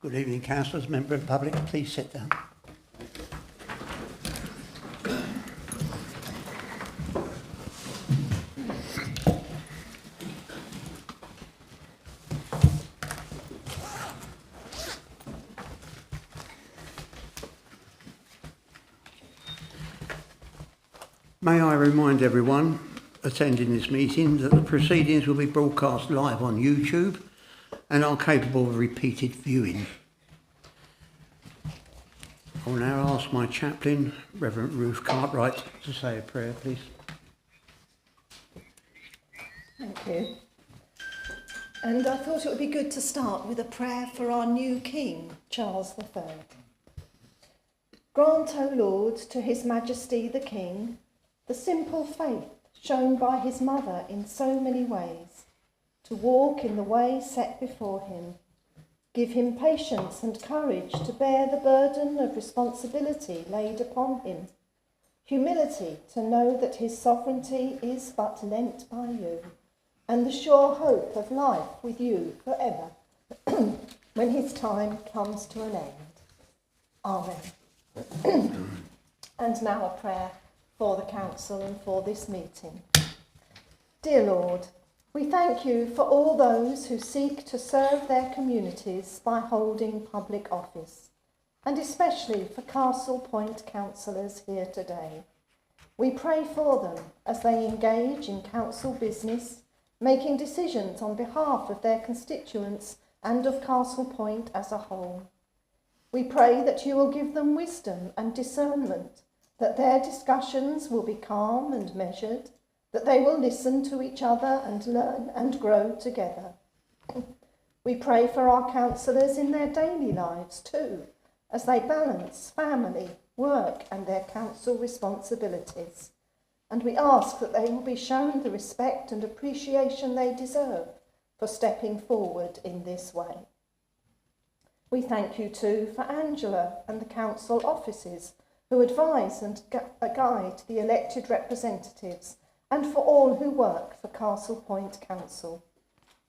Good evening, councillors. Member of the public, please sit down. May I remind everyone attending this meeting that the proceedings will be broadcast live on YouTube and are capable of repeated viewing. I will now ask my chaplain, Reverend Ruth Cartwright, to say a prayer, please. Thank you. And I thought it would be good to start with a prayer for our new King, Charles III. Grant, O Lord, to His Majesty the King, the simple faith shown by his mother in so many ways, to walk in the way set before him. Give him patience and courage to bear the burden of responsibility laid upon him, humility to know that his sovereignty is but lent by you, and the sure hope of life with you forever, when his time comes to an end. Amen. And now a prayer for the council and for this meeting. Dear Lord, we thank you for all those who seek to serve their communities by holding public office, and especially for Castle Point councillors here today. We pray for them as they engage in council business, making decisions on behalf of their constituents and of Castle Point as a whole. We pray that you will give them wisdom and discernment, that their discussions will be calm and measured, that they will listen to each other and learn and grow together. We pray for our councillors in their daily lives too, as they balance family, work and their council responsibilities. And we ask that they will be shown the respect and appreciation they deserve for stepping forward in this way. We thank you too for Angela and the council offices who advise and guide the elected representatives, and for all who work for Castle Point Council.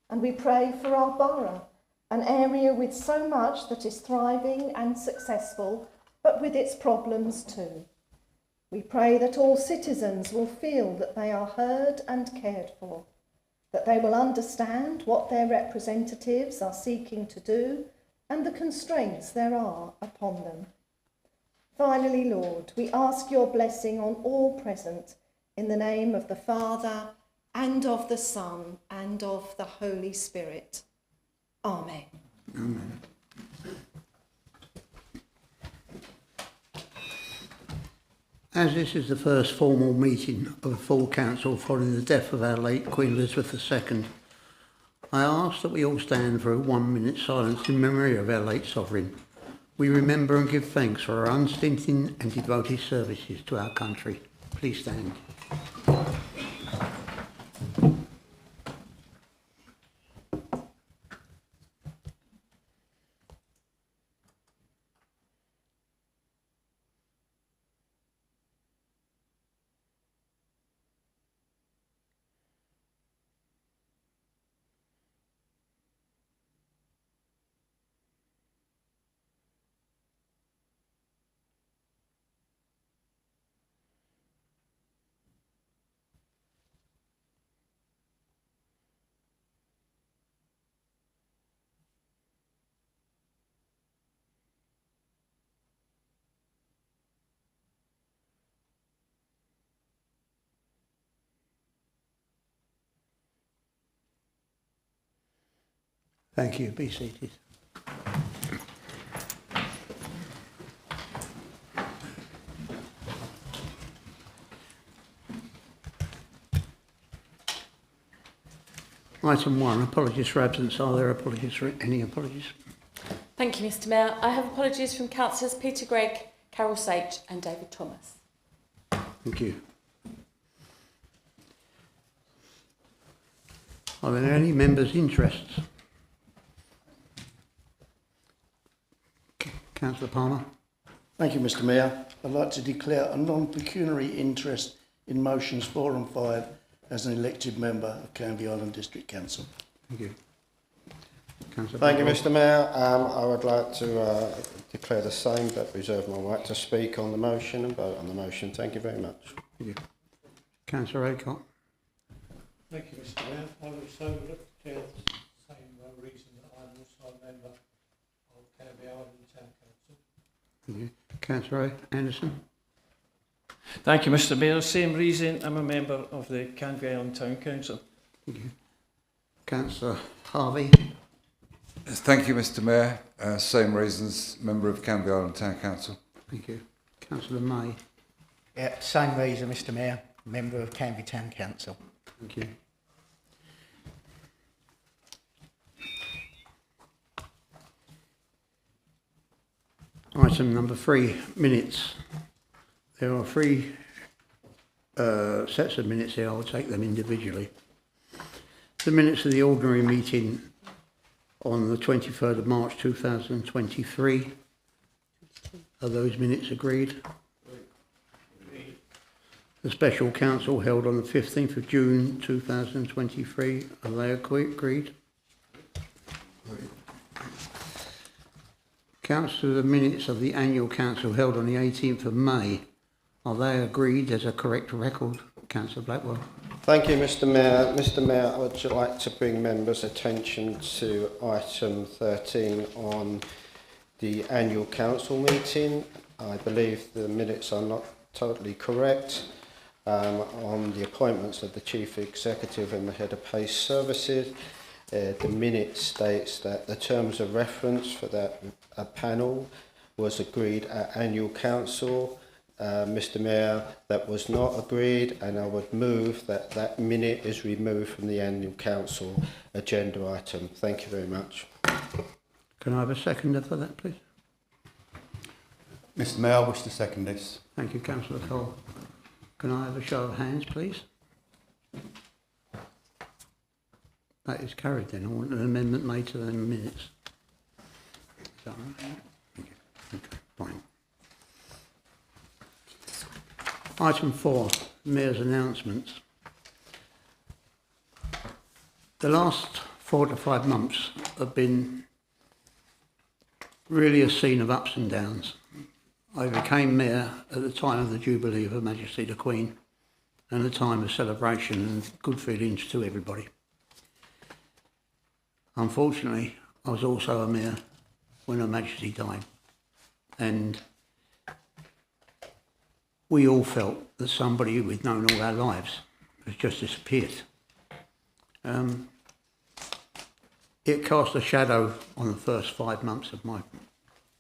And we pray for our borough, an area with so much that is thriving and successful, but with its problems too. We pray that all citizens will feel that they are heard and cared for, that they will understand what their representatives are seeking to do and the constraints there are upon them. Finally, Lord, we ask your blessing on all present, in the name of the Father, and of the Son, and of the Holy Spirit. Amen. Amen. As this is the first formal meeting of a full council following the death of our late Queen Elizabeth II, I ask that we all stand for a 1 minute silence in memory of our late sovereign. We remember and give thanks for her unstinting and devoted services to our country. Please stand. Thank you. Be seated. Item 1, apologies for absence. Are there any apologies? Thank you, Mr Mayor. I have apologies from Councillors Peter Gregg, Carol Sage and David Thomas. Thank you. Are there any members' interests? Councillor Palmer. Thank you, Mr Mayor. I'd like to declare a non-pecuniary interest in motions 4 and 5 as an elected member of Canvey Island District Council. Thank you. Councillor Thank you, Blackwell. Mr Mayor. I would like to declare the same, but reserve my right to speak on the motion and vote on the motion. Thank you very much. Thank you. Councillor Aycock. Thank you, Mr Mayor. I also look to the same reason that I'm also a member of Canby Island Town Council. Thank you. Councillor Anderson. Thank you, Mr Mayor. Same reason, I'm a member of the Canby Island Town Council. Thank you. Councillor Harvey. Thank you, Mr Mayor. Same reasons, member of Canby Island Town Council. Thank you. Councillor May. Yeah, same reason, Mr Mayor, member of Canby Town Council. Thank you. Item number 3, minutes. There are 3 sets of minutes here. I'll take them individually. The minutes of the ordinary meeting on the 23rd of March 2023. Are those minutes agreed? The special council held on the 15th of June 2023. Are they agreed? Council, the minutes of the annual council held on the 18th of May. Are they agreed as a correct record? Councillor Blackwell. Thank you, Mr Mayor. Mr Mayor, I would like to bring members' attention to item 13 on the annual council meeting. I believe the minutes are not totally correct. On the appointments of the Chief Executive and the Head of Police Services, the minute states that the terms of reference for that panel was agreed at annual council. Mr Mayor, that was not agreed, and I would move that that minute is removed from the annual council agenda item. Thank you very much. Can I have a seconder for that, please? Mr Mayor, I wish to second this. Thank you, Councillor Cole. Can I have a show of hands, please? That is carried then. I want an amendment made to the minutes. Is that right? Thank you. Okay, fine. Item 4, Mayor's announcements. The last 4 to 5 months have been really a scene of ups and downs. I became Mayor at the time of the Jubilee of Her Majesty the Queen and a time of celebration and good feelings to everybody. Unfortunately, I was also a Mayor when Her Majesty died, and we all felt that somebody we'd known all our lives has just disappeared. It cast a shadow on the first 5 months of my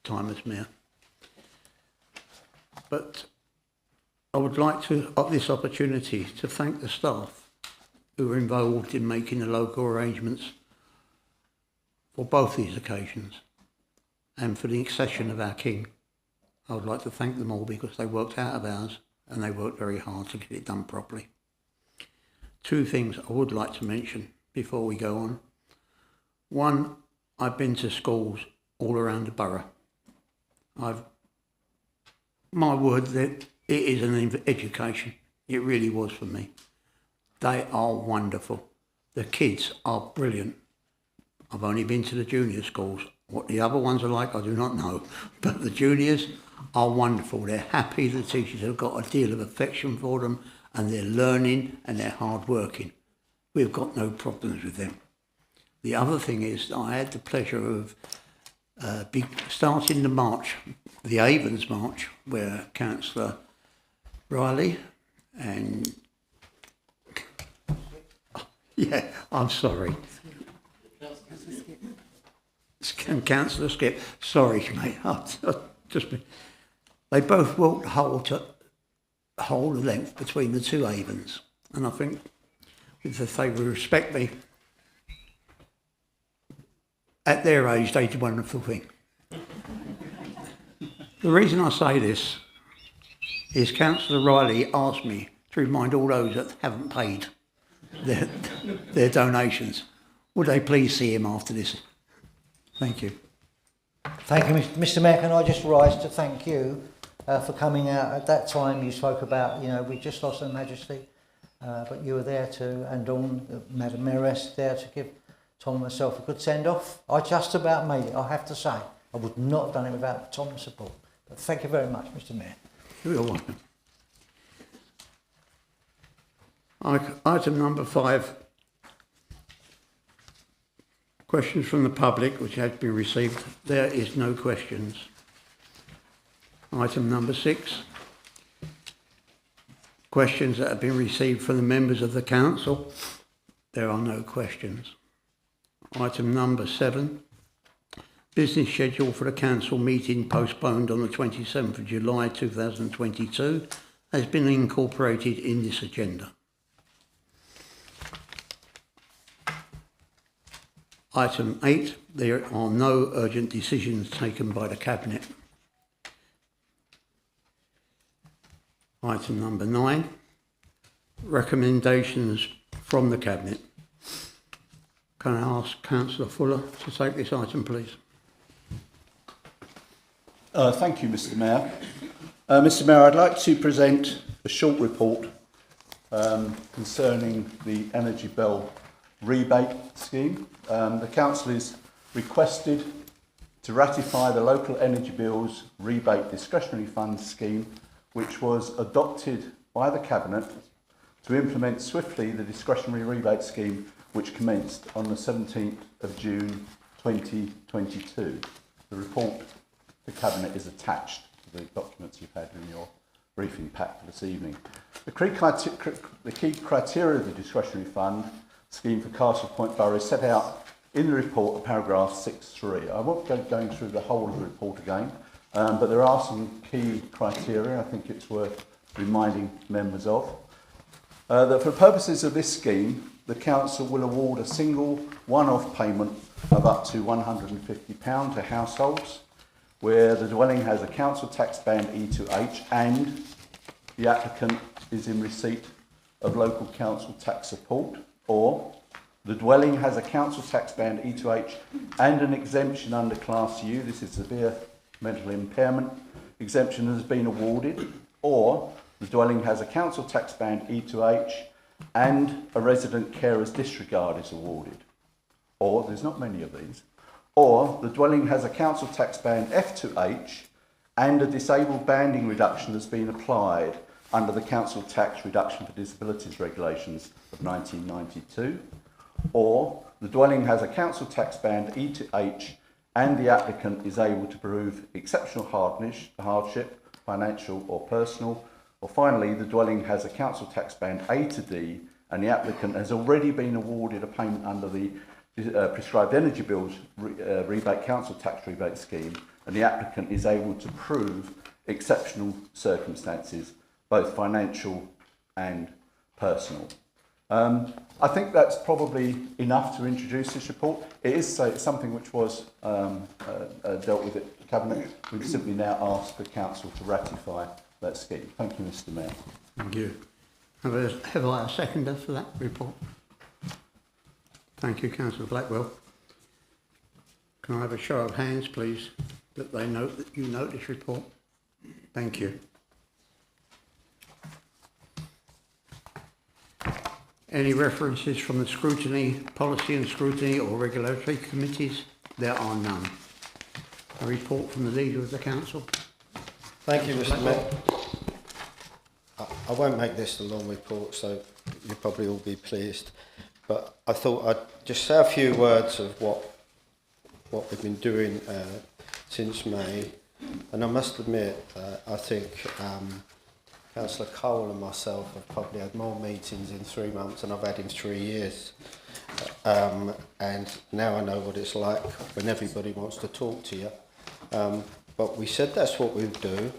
time as Mayor. But I would like to, at this opportunity, to thank the staff who were involved in making the local arrangements for both these occasions and for the accession of our King. I would like to thank them all because they worked out of hours and they worked very hard to get it done properly. 2 things I would like to mention before we go on. One, I've been to schools all around the borough. My word, that it is an education. It really was for me. They are wonderful. The kids are brilliant. I've only been to the junior schools. What the other ones are like, I do not know. But the juniors are wonderful. They're happy. The teachers have got a deal of affection for them, and they're learning and they're hard working. We've got no problems with them. The other thing is I had the pleasure of starting the march, the Avons March, where Councillor Riley and... Yeah, I'm sorry. And Councillor Skip, sorry mate, they both walked whole length between the 2 Avons, and I think if they would respect me, at their age they did a wonderful thing. The reason I say this is Councillor Riley asked me to remind all those that haven't paid their donations, would they please see him after this? Thank you. Thank you, Mr Mayor. Can I just rise to thank you for coming out at that time? You spoke about, we just lost Her Majesty, but you were there too, and Dawn, Madam Mayoress, there to give Tom and myself a good send-off. I just about made it, I have to say. I would not have done it without Tom's support. But thank you very much, Mr. Mayor. You're welcome. Item number 5. Questions from the public, which has been received. There is no questions. Item number 6. Questions that have been received from the members of the council. There are no questions. Item number 7. Business schedule for the council meeting postponed on the 27th of July 2022 has been incorporated in this agenda. Item 8. There are no urgent decisions taken by the Cabinet. Item number 9. Recommendations from the Cabinet. Can I ask Councillor Fuller to take this item, please? Thank you, Mr. Mayor. Mr. Mayor, I'd like to present a short report concerning the energy bill rebate scheme. The Council is requested to ratify the local energy bills rebate discretionary funds scheme, which was adopted by the Cabinet to implement swiftly the discretionary rebate scheme, which commenced on the 17th of June 2022. The report to Cabinet is attached to the documents you've had in your briefing pack for this evening. The key criteria of the discretionary fund scheme for Castle Point Borough is set out in the report at paragraph 6.3. I won't go going through the whole of the report again, but there are some key criteria I think it's worth reminding members of. That for purposes of this scheme, the Council will award a single one-off payment of up to £150 to households where the dwelling has a council tax band E to H and the applicant is in receipt of local council tax support, or the dwelling has a council tax band E to H and an exemption under Class U, this is severe mental impairment, exemption has been awarded, or the dwelling has a council tax band E to H and a resident carer's disregard is awarded, or there's not many of these, or the dwelling has a council tax band F to H and a disabled banding reduction has been applied under the Council Tax Reduction for Disabilities Regulations of 1992, or the dwelling has a council tax band E to H and the applicant is able to prove exceptional hardship, financial or personal, or finally the dwelling has a council tax band A to D and the applicant has already been awarded a payment under the prescribed energy bills rebate council tax rebate scheme and the applicant is able to prove exceptional circumstances, both financial and personal. I think that's probably enough to introduce this report. It is something which was dealt with at the Cabinet. We simply now ask the Council to ratify that scheme. Thank you, Mr. Mayor. Thank you. Have I a seconder for that report? Thank you, Councillor Blackwell. Can I have a show of hands, please, that they note that you note this report? Thank you. Any references from the Scrutiny, Policy and Scrutiny or Regulatory Committees? There are none. A report from the Leader of the Council. Thank you, Mr. Mayor. I won't make this a long report, so you'll probably all be pleased. But I thought I'd just say a few words of what we've been doing since May. And I must admit, I think Councillor Cole and myself have probably had more meetings in 3 months than I've had in 3 years. And now I know what it's like when everybody wants to talk to you. But we said that's what we'd do.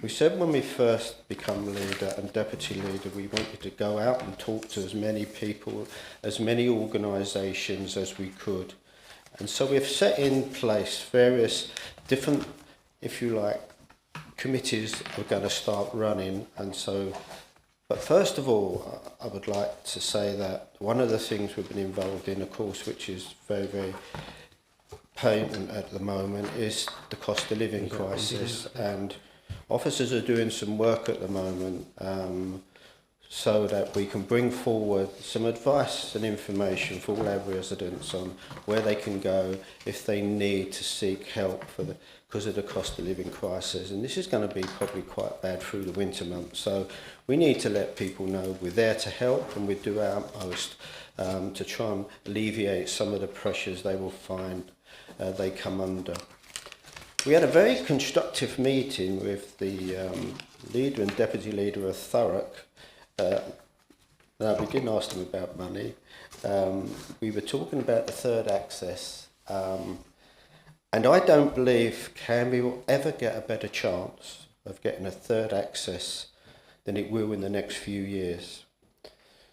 We said when we first become leader and deputy leader, we wanted to go out and talk to as many people, as many organisations as we could. And so we've set in place various different, if you like, committees are going to start running. And so, but first of all, I would like to say that one of the things we've been involved in, of course, which is very, very patent at the moment, is the cost of living crisis. And officers are doing some work at the moment so that we can bring forward some advice and information for all our residents on where they can go if they need to seek help because of the cost of living crisis. And this is going to be probably quite bad through the winter months. So we need to let people know we're there to help, and we do our utmost to try and alleviate some of the pressures they will find they come under. We had a very constructive meeting with the leader and deputy leader of Thurrock. No, we didn't ask them about money. We were talking about the third access, and I don't believe Canby will ever get a better chance of getting a third access than it will in the next few years.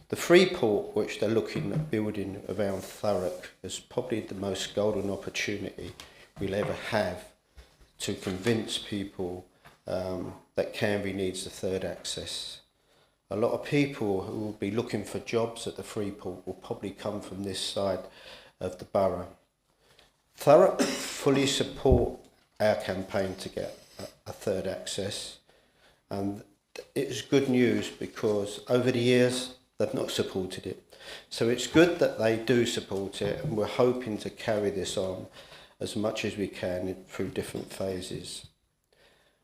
The Freeport, which they're looking at building around Thurrock, is probably the most golden opportunity we'll ever have to convince people that Canby needs the third access. A lot of people who will be looking for jobs at the Freeport will probably come from this side of the borough. Thurrock fully support our campaign to get a third access, and it's good news because over the years they've not supported it. So it's good that they do support it, and we're hoping to carry this on as much as we can through different phases.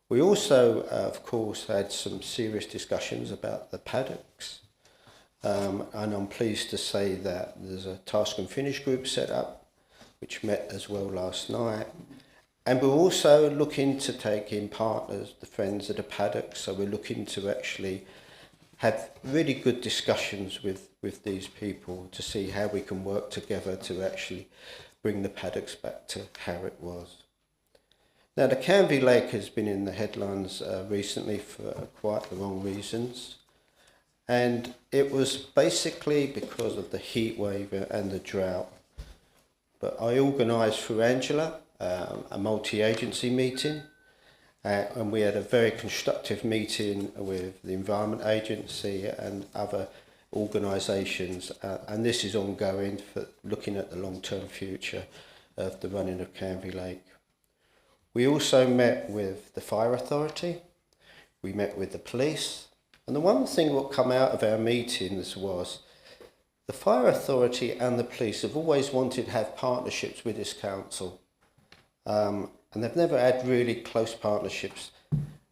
We also, of course, had some serious discussions about the paddocks, and I'm pleased to say that there's a task and finish group set up, which met as well last night. And we're also looking to take in partners, the friends of the paddocks, so we're looking to actually have really good discussions with these people to see how we can work together to actually bring the paddocks back to how it was. Now, the Canvey Lake has been in the headlines recently for quite the wrong reasons, and it was basically because of the heat wave and the drought. But I organised through Angela a multi-agency meeting, and we had a very constructive meeting with the Environment Agency and other organisations, and this is ongoing for looking at the long-term future of the running of Canvey Lake. We also met with the Fire Authority, we met with the police, and the one thing that come out of our meetings was the Fire Authority and the police have always wanted to have partnerships with this council, and they've never had really close partnerships.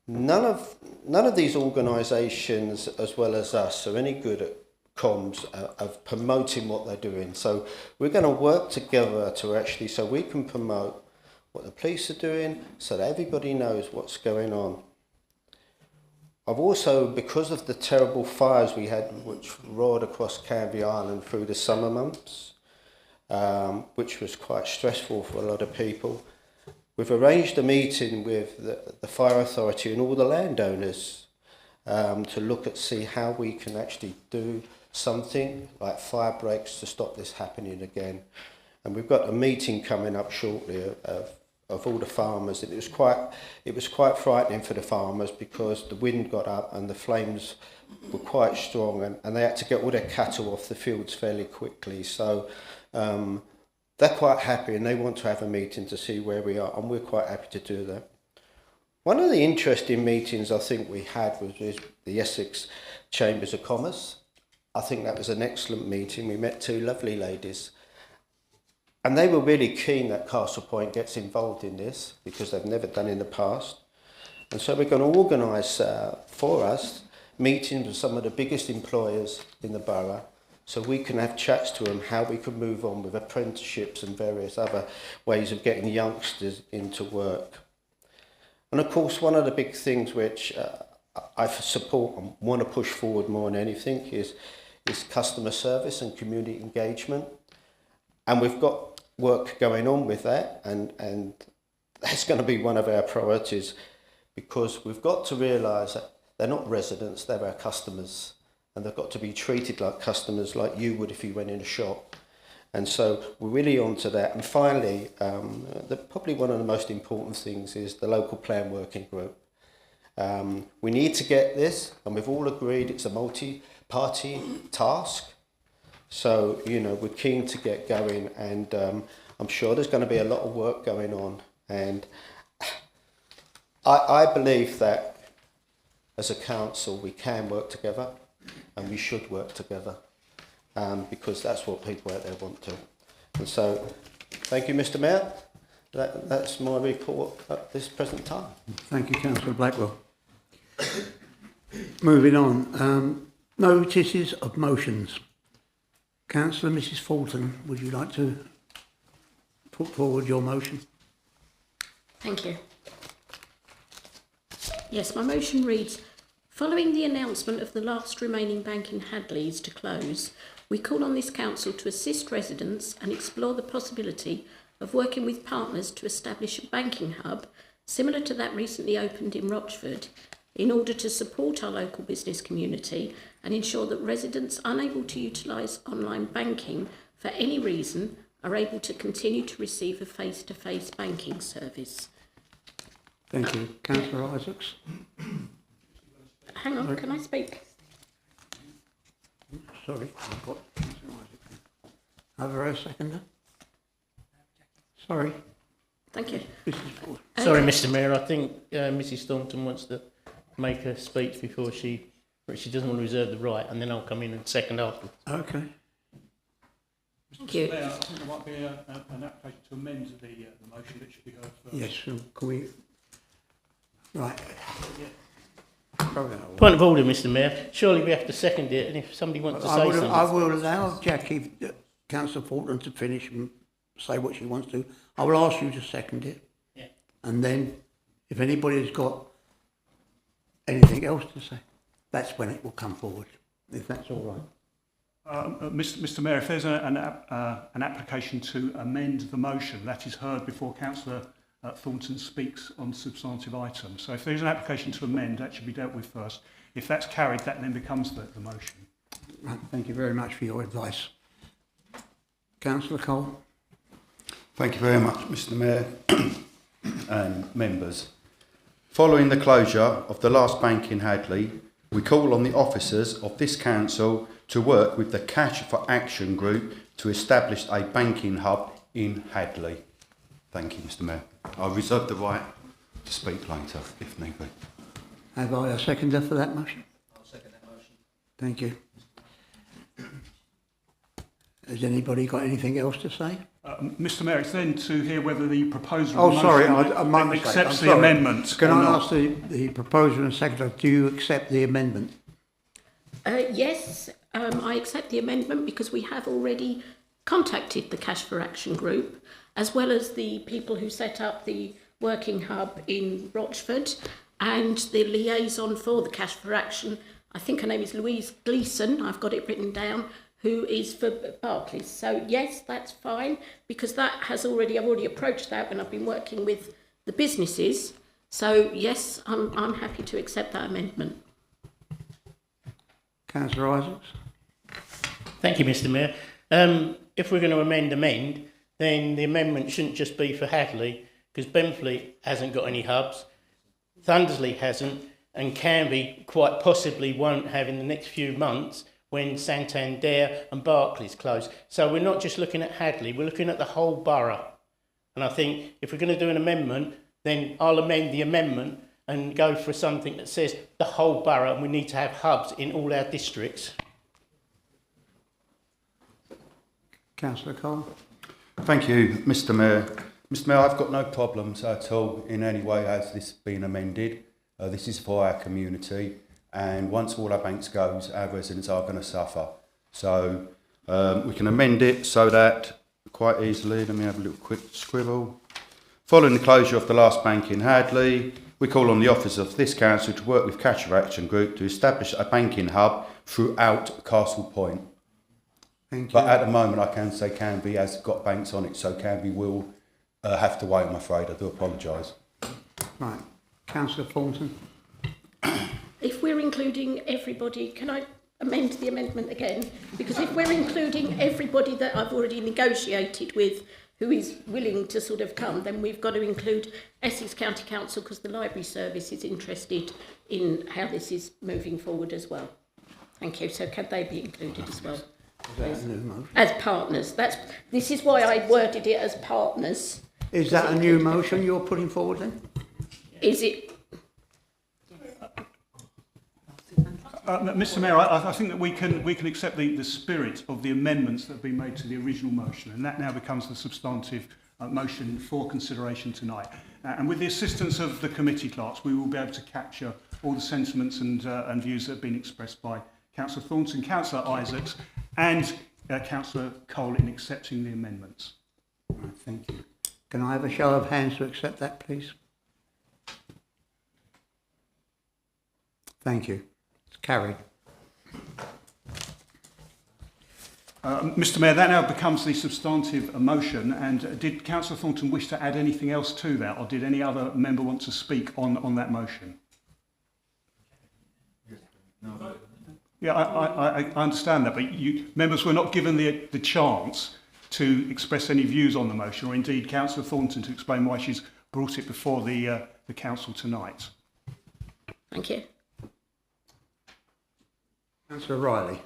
None of these organisations, as well as us, are any good at comms of promoting what they're doing. So we're going to work together to actually, so we can promote what the police are doing, so that everybody knows what's going on. I've also, because of the terrible fires we had which roared across Canvey Island through the summer months, which was quite stressful for a lot of people, we've arranged a meeting with the Fire Authority and all the landowners to look at see how we can actually do something like fire breaks to stop this happening again. And we've got a meeting coming up shortly of all the farmers. It was quite frightening for the farmers because the wind got up and the flames were quite strong, and they had to get all their cattle off the fields fairly quickly. So they're quite happy and they want to have a meeting to see where we are, and we're quite happy to do that. One of the interesting meetings I think we had was with the Essex Chambers of Commerce. I think that was an excellent meeting. We met two lovely ladies, and they were really keen that Castle Point gets involved in this because they've never done in the past. And so we're going to organise for us meetings with some of the biggest employers in the borough, so we can have chats to them how we can move on with apprenticeships and various other ways of getting youngsters into work. And of course, one of the big things which I support and want to push forward more than anything is customer service and community engagement. And we've got work going on with that, and that's going to be one of our priorities, because we've got to realise that they're not residents, they're our customers, and they've got to be treated like customers, like you would if you went in a shop. And so we're really on to that. And finally, probably one of the most important things is the local plan working group. We need to get this, and we've all agreed it's a multi-party task. So, we're keen to get going, and I'm sure there's going to be a lot of work going on. And I believe that as a council we can work together. and we should work together, because that's what people out there want to. And so, thank you, Mr. Mayor. That's my report at this present time. Thank you, Councillor Blackwell. Moving on, notices of motions. Councillor Mrs Fulton, would you like to put forward your motion? Thank you. Yes, my motion reads, following the announcement of the last remaining bank in Hadleys to close, we call on this council to assist residents and explore the possibility of working with partners to establish a banking hub similar to that recently opened in Rochford, in order to support our local business community and ensure that residents unable to utilise online banking for any reason are able to continue to receive a face-to-face banking service. Thank you. Councillor Isaacs? Hang on, can I speak? Sorry, I've got Councillor Isaacs. Have a seconder? Sorry. Thank you. Sorry, Mr. Mayor, I think Mrs Thornton wants to make a speech before she doesn't want to reserve the right, and then I'll come in and second afterwards. Okay. Thank you. Mayor, I think there might be an application to amend the motion that should be heard first. Yes, can we... Right. Point of order, Mr. Mayor. Surely we have to second it, and if somebody wants to say something... I will allow Jackie, Councillor Fulton, to finish and say what she wants to. I will ask you to second it. Yeah. And then, if anybody's got anything else to say, that's when it will come forward, if that's all right. Mr. Mayor, if there's an application to amend the motion, that is heard before Councillor Thornton speaks on substantive items. So if there's an application to amend, that should be dealt with first. If that's carried, that then becomes the motion. Right, thank you very much for your advice. Councillor Cole. Thank you very much, Mr. Mayor and members. Following the closure of the last bank in Hadley, we call on the officers of this council to work with the Cash for Action group to establish a banking hub in Hadley. Thank you, Mr. Mayor. I reserve the right to speak later, if need be. Have I a seconder for that motion? I'll second that motion. Thank you. Has anybody got anything else to say? Mr. Mayor, it's then to hear whether the proposer Oh, sorry, my mistake. accepts I'm the sorry. amendment. Can or I not. ask the proposer and secretary, do you accept the amendment? Yes, I accept the amendment because we have already contacted the Cash for Action group, as well as the people who set up the working hub in Rochford, and the liaison for the Cash for Action, I think her name is Louise Gleeson, I've got it written down, who is for Barclays. So yes, that's fine, because I've already approached that when I've been working with the businesses. So yes, I'm happy to accept that amendment. Councillor Isaacs? Thank you, Mr. Mayor. If we're going to amend, then the amendment shouldn't just be for Hadley, because Benfleet hasn't got any hubs, Thundersley hasn't, and Canby quite possibly won't have in the next few months when Santander and Barclays close. So we're not just looking at Hadley, we're looking at the whole borough. And I think if we're going to do an amendment, then I'll amend the amendment and go for something that says the whole borough, and we need to have hubs in all our districts. Councillor Cole? Thank you, Mr. Mayor. Mr. Mayor, I've got no problems at all in any way has this been amended. This is for our community, and once all our banks goes, our residents are going to suffer. So we can amend it so that quite easily, let me have a little quick scribble. Following the closure of the last bank in Hadley, we call on the officers of this council to work with Cash for Action Group to establish a banking hub throughout Castle Point. Thank you. But at the moment, I can say Canby has got banks on it, so Canby will have to wait, I'm afraid. I do apologise. Right. Councillor Thornton? If we're including everybody, can I amend the amendment again? Because if we're including everybody that I've already negotiated with who is willing to sort of come, then we've got to include Essex County Council, because the library service is interested in how this is moving forward as well. Thank you. So can they be included as well? As partners. This is why I worded it as partners. Is that a new motion you're putting forward then? Is it? Mr Mayor, I think that we can accept the spirit of the amendments that have been made to the original motion, and that now becomes the substantive motion for consideration tonight. And with the assistance of the committee clerks, we will be able to capture all the sentiments and views that have been expressed by Councillor Thornton, Councillor Isaacs and Councillor Cole in accepting the amendments. Right, thank you. Can I have a show of hands to accept that, please? Thank you. It's carried. Mr Mayor, that now becomes the substantive motion, and did Councillor Thornton wish to add anything else to that, or did any other member want to speak on that motion? Yeah, I understand that, but members were not given the chance to express any views on the motion, or indeed Councillor Thornton to explain why she's brought it before the council tonight. Thank you. Councillor Riley.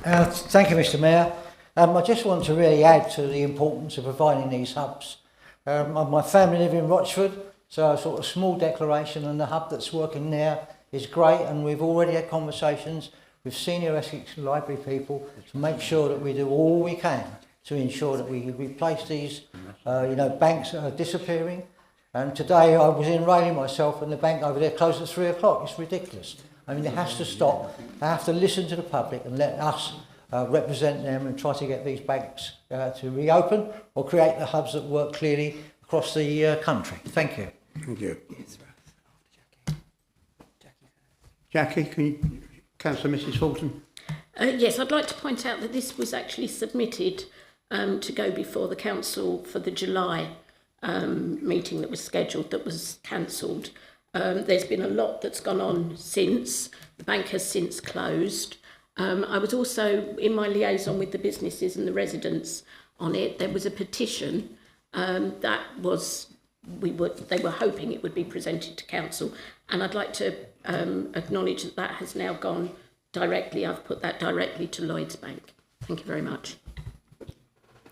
Thank you, Mr Mayor. I just want to really add to the importance of providing these hubs. My family live in Rochford, so a sort of small declaration, and the hub that's working there is great, and we've already had conversations with senior Essex Library people to make sure that we do all we can to ensure that we replace these banks that are disappearing. And today I was in Raleigh myself, and the bank over there closed at 3 o'clock. It's ridiculous. I mean, it has to stop. They have to listen to the public and let us represent them and try to get these banks to reopen or create the hubs that work clearly across the country. Thank you. Thank you. Jackie, Councillor Mrs Fulton. Yes, I'd like to point out that this was actually submitted to go before the council for the July meeting that was scheduled, that was cancelled. There's been a lot that's gone on since. The bank has since closed. I was also in my liaison with the businesses and the residents on it. There was a petition that was, they were hoping it would be presented to council, and I'd like to acknowledge that that has now gone directly. I've put that directly to Lloyds Bank. Thank you very much.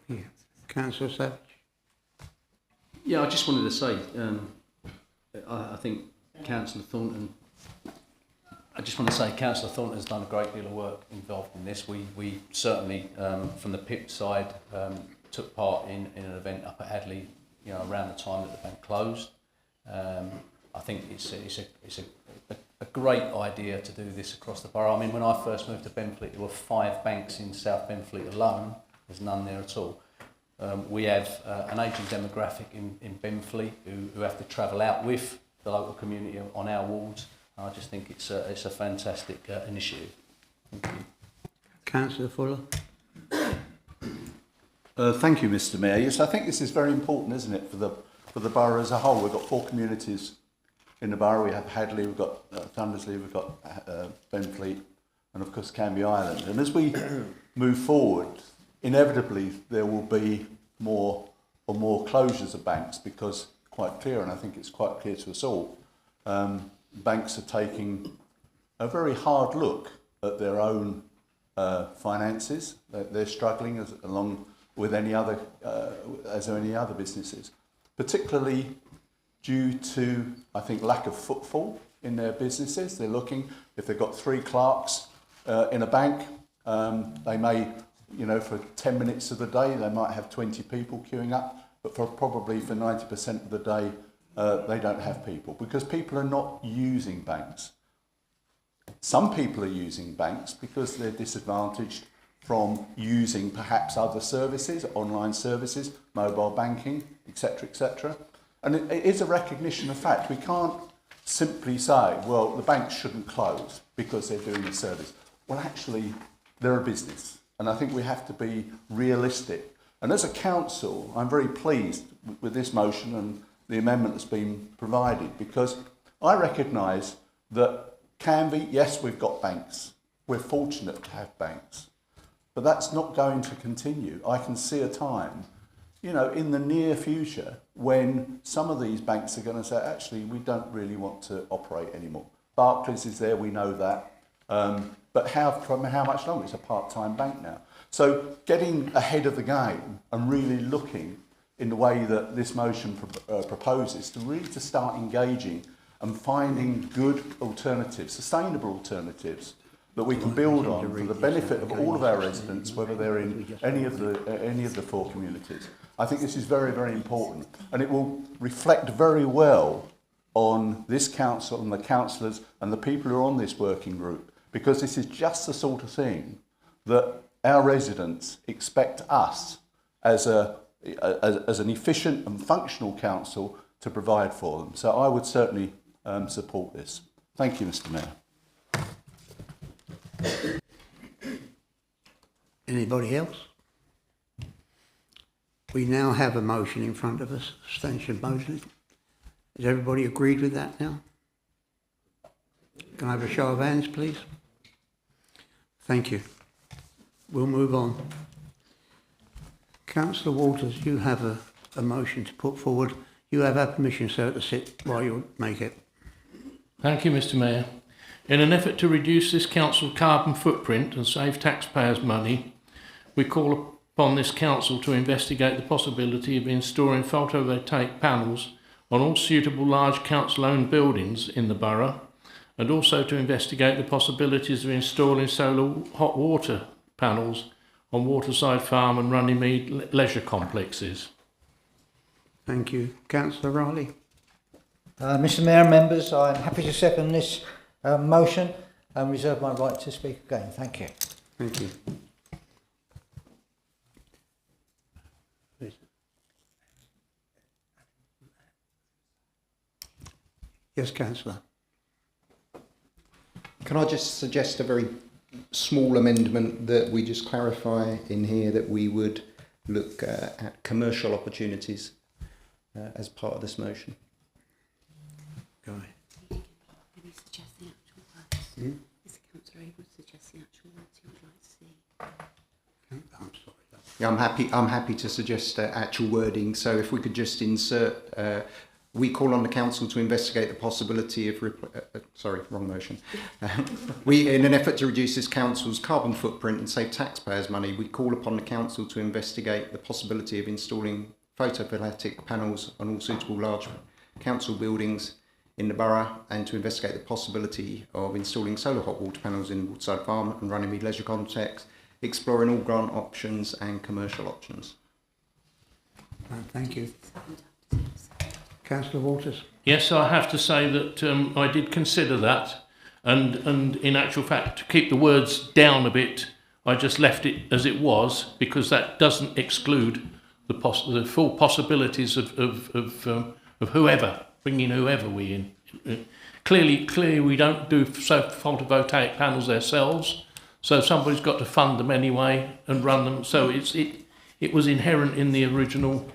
Yeah. Councillor Savage. Yeah, I just wanted to say, I think Councillor Thornton, Councillor Thornton has done a great deal of work involved in this. We certainly, from the PIP side, took part in an event up at Hadley, around the time that the bank closed. I think it's a great idea to do this across the borough. I mean, when I first moved to Benfleet, there were 5 banks in South Benfleet alone. There's none there at all. We have an ageing demographic in Benfleet who have to travel out with the local community on our wards. I just think it's a fantastic initiative. Thank you. Councillor Fuller. Thank you, Mr Mayor. Yes, I think this is very important, isn't it, for the borough as a whole. We've got 4 communities in the borough. We have Hadley, we've got Thundersley, we've got Benfleet, and of course Canby Island. And as we move forward, inevitably there will be more closures of banks, because quite clear, and I think it's quite clear to us all, banks are taking a very hard look at their own finances. They're struggling along with any other businesses, particularly due to, I think, lack of footfall in their businesses. They're looking, if they've got 3 clerks in a bank, they may, for 10 minutes of the day, they might have 20 people queuing up, but probably for 90% of the day, they don't have people, because people are not using banks. Some people are using banks because they're disadvantaged from using perhaps other services, online services, mobile banking, etc., etc. And it is a recognition of fact. We can't simply say, well, the banks shouldn't close because they're doing a service. Well, actually, they're a business. And I think we have to be realistic. And as a council, I'm very pleased with this motion and the amendment that's been provided, because I recognise that Canby, yes, we've got banks. We're fortunate to have banks. But that's not going to continue. I can see a time, in the near future, when some of these banks are going to say, actually, we don't really want to operate anymore. Barclays is there, we know that. But from how much longer? It's a part-time bank now. So getting ahead of the game and really looking in the way that this motion proposes to really to start engaging and finding good alternatives, sustainable alternatives that we can build on for the benefit of all of our residents, whether they're in any of the 4 communities. I think this is very, very important, and it will reflect very well on this council and the councillors and the people who are on this working group, because this is just the sort of thing that our residents expect us as an efficient and functional council to provide for them. So I would certainly support this. Thank you, Mr. Mayor. Anybody else? We now have a motion in front of us, abstention motion. Has everybody agreed with that now? Can I have a show of hands, please? Thank you. We'll move on. Councillor Waters, you have a motion to put forward. You have our permission, sir, to sit while you make it. Thank you, Mr. Mayor. In an effort to reduce this council's carbon footprint and save taxpayers' money, we call upon this council to investigate the possibility of installing photovoltaic panels on all suitable large council-owned buildings in the borough, and also to investigate the possibilities of installing solar hot water panels on Waterside Farm and Runnymede leisure complexes. Thank you. Councillor Riley. Mr Mayor and members, I'm happy to second this motion and reserve my right to speak again. Thank you. Thank you. Yes, Councillor. Can I just suggest a very small amendment that we just clarify in here that we would look at commercial opportunities as part of this motion? Go ahead. Maybe suggest the actual words. Is the councillor able to suggest the actual words you would like to see? I'm sorry. Yeah, I'm happy to suggest actual wording. So if we could just insert, we call on the council to investigate the possibility of, sorry, wrong motion. We, in an effort to reduce this council's carbon footprint and save taxpayers' money, we call upon the council to investigate the possibility of installing photovoltaic panels on all suitable large council buildings in the borough, and to investigate the possibility of installing solar hot water panels in Waterside Farm and Runnymede leisure complex, exploring all grant options and commercial options. Thank you. Councillor Waters. Yes, I have to say that I did consider that, and in actual fact, to keep the words down a bit, I just left it as it was, because that doesn't exclude the full possibilities of whoever, bringing whoever we in. Clearly we don't do photovoltaic panels ourselves, so somebody's got to fund them anyway and run them. So it was inherent in the original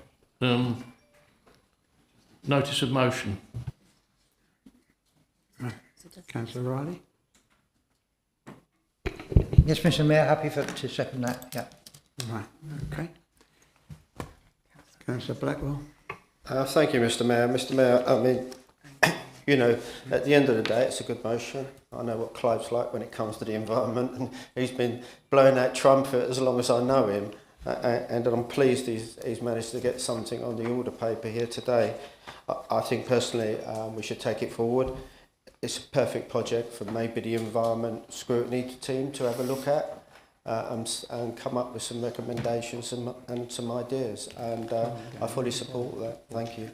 notice of motion. Right. Councillor Riley. Yes, Mr Mayor, happy to second that. Yeah. Right. Okay. Councillor Blackwell. Thank you, Mr. Mayor. Mr. Mayor, I mean, you know, at the end of the day, it's a good motion. I know what Clive's like when it comes to the environment, and he's been blowing that trumpet as long as I know him. And I'm pleased he's managed to get something on the order paper here today. I think personally we should take it forward. It's a perfect project for maybe the environment scrutiny team to have a look at. And come up with some recommendations and some ideas, and I fully support that. Thank you.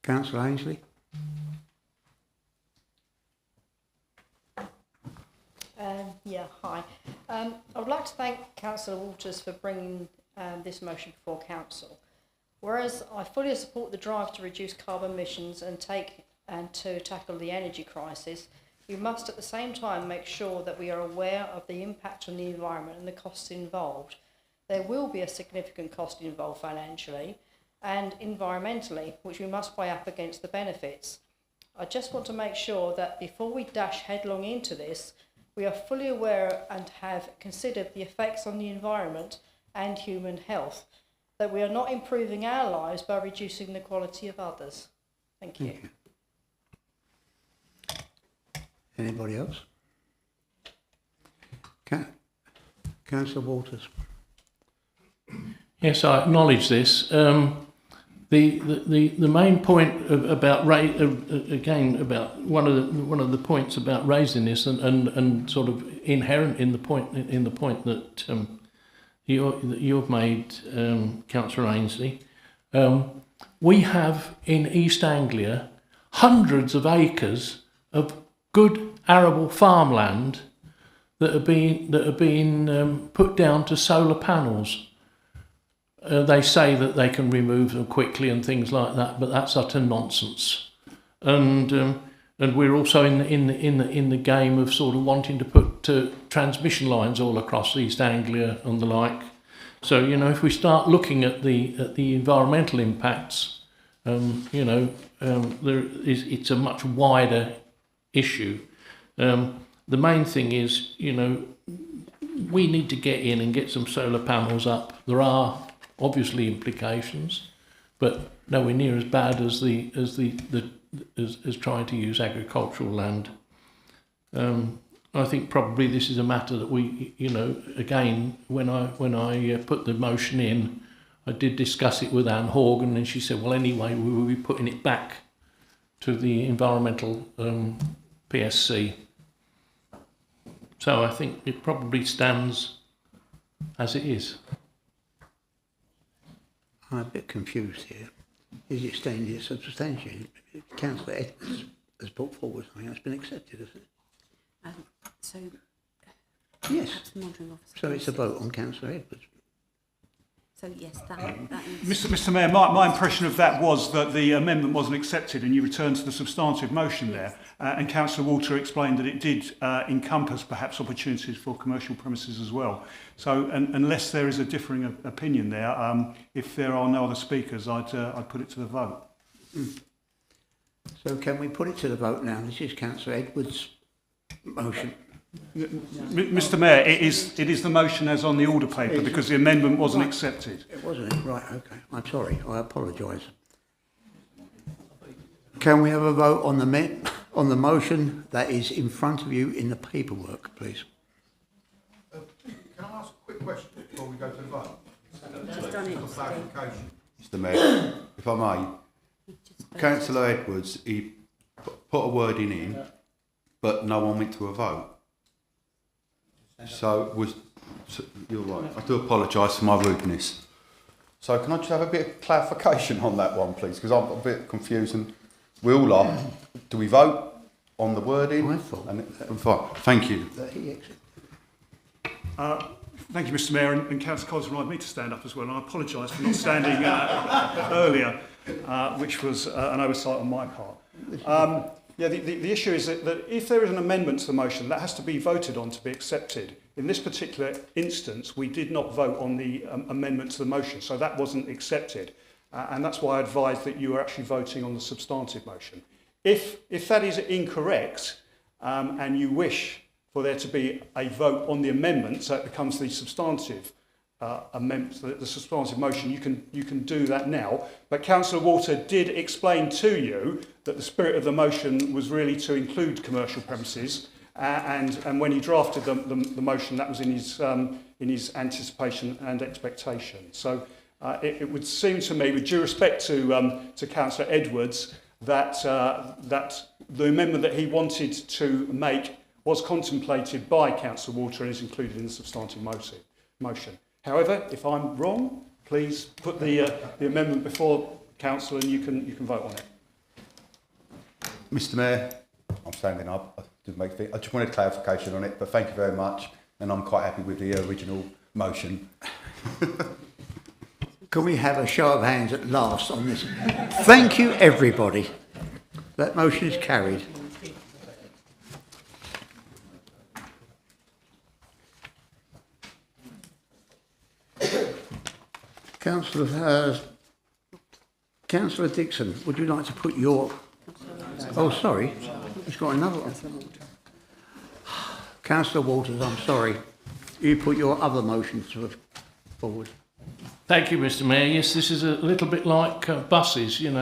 Councillor Ainsley. Yeah, hi. I would like to thank Councillor Waters for bringing this motion before Council. Whereas I fully support the drive to reduce carbon emissions and to tackle the energy crisis, we must at the same time make sure that we are aware of the impact on the environment and the costs involved. There will be a significant cost involved financially and environmentally, which we must weigh up against the benefits. I just want to make sure that before we dash headlong into this, we are fully aware and have considered the effects on the environment and human health, that we are not improving our lives by reducing the quality of others. Thank you. Anybody else? Councillor Waters. Yes, I acknowledge this. The main point about again about one of the points about raising this and sort of inherent in the point that you've made, Councillor Ainsley. We have in East Anglia hundreds of acres of good arable farmland that are being put down to solar panels. They say that they can remove them quickly and things like that, but that's utter nonsense. And we're also in the game of sort of wanting to put transmission lines all across East Anglia and the like. So if we start looking at the environmental impacts, it's a much wider issue. The main thing is, we need to get in and get some solar panels up. There are obviously implications, but nowhere near as bad as as trying to use agricultural land. I think probably this is a matter that we, again, when I put the motion in, I did discuss it with Anne Horgan, and she said, well, anyway, we will be putting it back to the environmental PSC. So I think it probably stands as it is. I'm a bit confused here. Is it staying here substantiated? Councillor Edwards has put forward something that's been accepted, isn't it? So, yes. Perhaps the monitoring officer. So it's a vote on Councillor Edwards. So yes, that needs Mr Mayor, my impression of that was that the amendment wasn't accepted and you returned to the substantive motion there. And Councillor Walter explained that it did encompass perhaps opportunities for commercial premises as well. So unless there is a differing opinion there, if there are no other speakers, I'd put it to the vote. So can we put it to the vote now? This is Councillor Edwards' motion. Mr Mayor, it is the motion as on the order paper because the amendment wasn't accepted. It wasn't, right, okay. I'm sorry, I apologise. Can we have a vote on the motion that is in front of you in the paperwork, please? Can I ask a quick question before we go to the vote? For clarification. Mr Mayor, if I may, Councillor Edwards, he put a wording in, but no one went to a vote. So you're right. I do apologise for my rudeness. So can I just have a bit of clarification on that one, please? Because I'm a bit confused and we all are. Do we vote on the wording? I thought. Thank you. Thank you, Mr Mayor, and Councillor Collins wanted me to stand up as well, and I apologise for not standing earlier, which was an oversight on my part. The issue is that if there is an amendment to the motion, that has to be voted on to be accepted. In this particular instance, we did not vote on the amendment to the motion, so that wasn't accepted. And that's why I advised that you were actually voting on the substantive motion. If that is incorrect, and you wish for there to be a vote on the amendment, so it becomes the substantive amendment, the substantive motion, you can do that now. But Councillor Walter did explain to you that the spirit of the motion was really to include commercial premises, and when he drafted the motion, that was in his anticipation and expectation. So it would seem to me, with due respect to Councillor Edwards, that the amendment that he wanted to make was contemplated by Councillor Walter and is included in the substantive motion. However, if I'm wrong, please put the amendment before Council and you can vote on it. Mr Mayor, I'm standing up. I just wanted clarification on it, but thank you very much, and I'm quite happy with the original motion. Can we have a show of hands at last on this? Thank you, everybody. That motion is carried. Councillor Dixon, would you like to put your... Oh, sorry. He's got another one. Councillor Walters, I'm sorry. You put your other motion forward. Thank you, Mr Mayor. Yes, this is a little bit like buses, you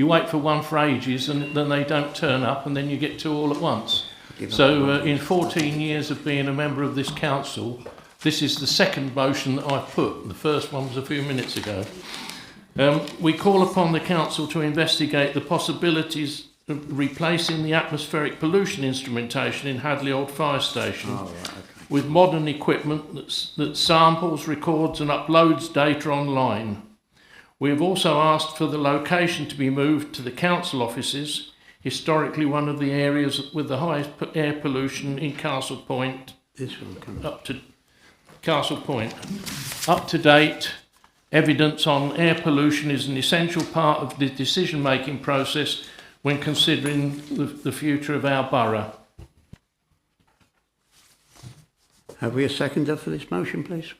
wait for one for ages and then they don't turn up and then you get two all at once. So in 14 years of being a member of this council, This is the second motion that I've put. The first one was a few minutes ago. We call upon the Council to investigate the possibilities of replacing the atmospheric pollution instrumentation in Hadley Old Fire Station with modern equipment that samples, records and uploads data online. We have also asked for the location to be moved to the council offices, historically one of the areas with the highest air pollution in Castle Point. Up to Castle Point. Up to date, evidence on air pollution is an essential part of the decision-making process when considering the future of our borough. Have we a seconder for this motion, please?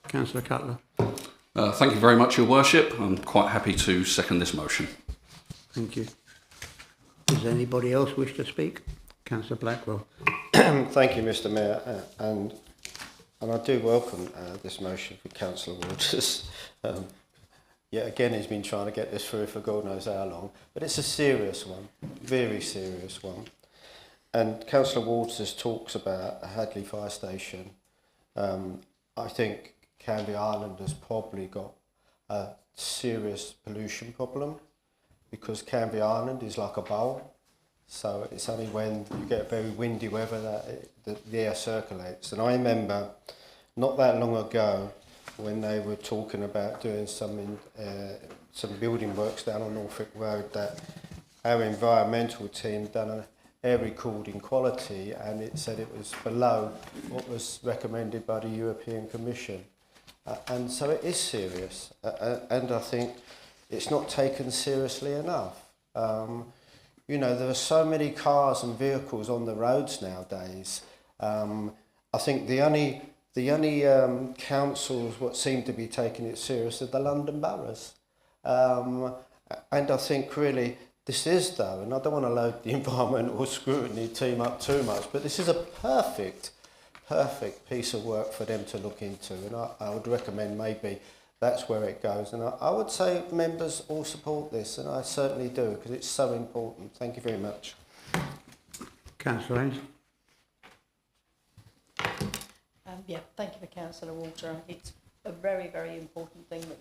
Councillor Cutler. Thank you very much, Your Worship. I'm quite happy to second this motion. Thank you. Does anybody else wish to speak? Councillor Blackwell. Thank you, Mr. Mayor, and I do welcome this motion for Councillor Waters. Yet again, he's been trying to get this through for God knows how long, but it's a serious one, very serious one. And Councillor Waters talks about Hadley Fire Station. I think Canvey Island has probably got a serious pollution problem because Canvey Island is like a bowl. So it's only when you get very windy weather that the air circulates. And I remember not that long ago when they were talking about doing some building works down on Norfolk Road, that our environmental team done an air recording quality and it said it was below what was recommended by the European Commission. And so it is serious. And I think it's not taken seriously enough. You know, there are so many cars and vehicles on the roads nowadays. I think the only councils what seem to be taking it serious are the London boroughs. And I think really this is though, and I don't want to load the environmental scrutiny team up too much, but this is a perfect piece of work for them to look into. And I would recommend maybe that's where it goes. And I would say members all support this, and I certainly do, because it's so important. Thank you very much. Councillor Haynes. Yeah, thank you for Councillor Walter. It's a very, very important thing that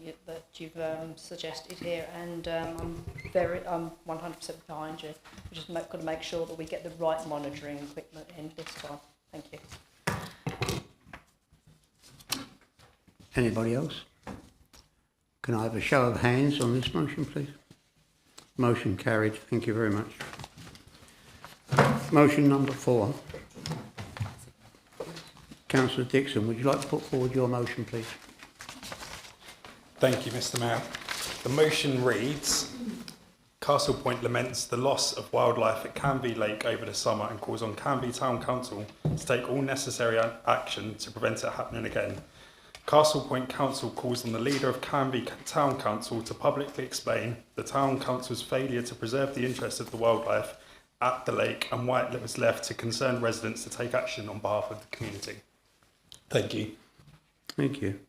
you've suggested here, and I'm 100% behind you. We just got to make sure that we get the right monitoring equipment in this time. Thank you. Anybody else? Can I have a show of hands on this motion, please? Motion carried. Thank you very much. Motion number 4. Councillor Dixon, would you like to put forward your motion, please? Thank you, Mr. Mayor. The motion reads, Castle Point laments the loss of wildlife at Canvey Lake over the summer and calls on Canvey Town Council to take all necessary action to prevent it happening again. Castle Point Council calls on the leader of Canvey Town Council to publicly explain the Town Council's failure to preserve the interests of the wildlife at the lake and why it was left to concerned residents to take action on behalf of the community. Thank you. Thank you.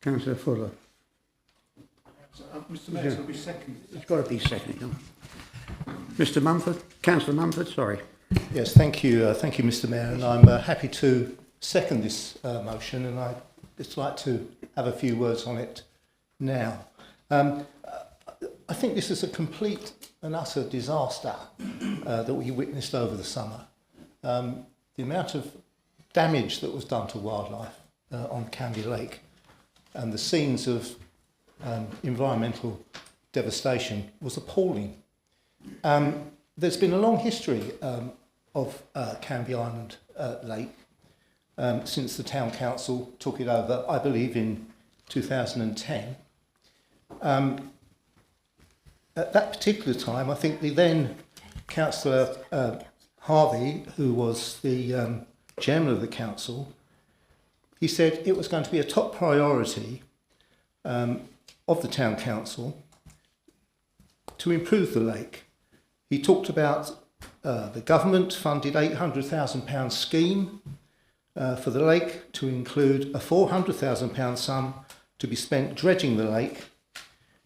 Councillor Fuller. Mr. Mayor, it'll be seconded. It's got to be seconded. Mr. Mumford, Councillor Mumford, sorry. Yes, thank you, Mr. Mayor, and I'm happy to second this motion, and I'd just like to have a few words on it now. I think this is a complete and utter disaster that we witnessed over the summer. The amount of damage that was done to wildlife on Canvey Lake and the scenes of environmental devastation was appalling. There's been a long history of Canvey Island Lake since the Town Council took it over, I believe in 2010. At that particular time, I think the then Councillor Harvey, who was the chairman of the council, he said it was going to be a top priority of the Town Council to improve the lake. He talked about the government funded £800,000 scheme for the lake to include a £400,000 sum to be spent dredging the lake.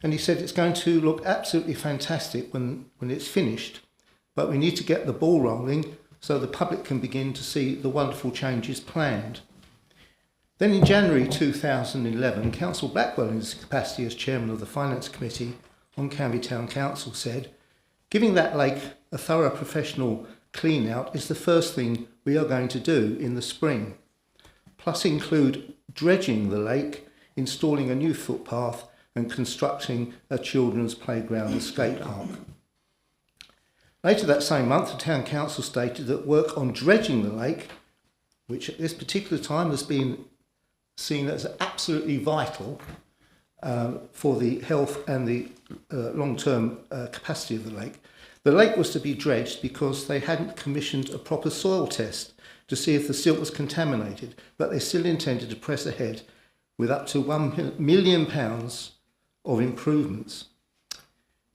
And he said it's going to look absolutely fantastic when it's finished, but we need to get the ball rolling so the public can begin to see the wonderful changes planned. Then in January 2011, Councillor Blackwell, in his capacity as chairman of the Finance Committee on Canby Town Council, said, "Giving that lake a thorough professional clean out is the first thing we are going to do in the spring, plus include dredging the lake, installing a new footpath and constructing a children's playground and skate park." Later that same month, the Town Council stated that work on dredging the lake, which at this particular time has been seen as absolutely vital for the health and the long-term capacity of the lake was to be dredged because they hadn't commissioned a proper soil test to see if the silt was contaminated, but they still intended to press ahead with up to £1 million of improvements.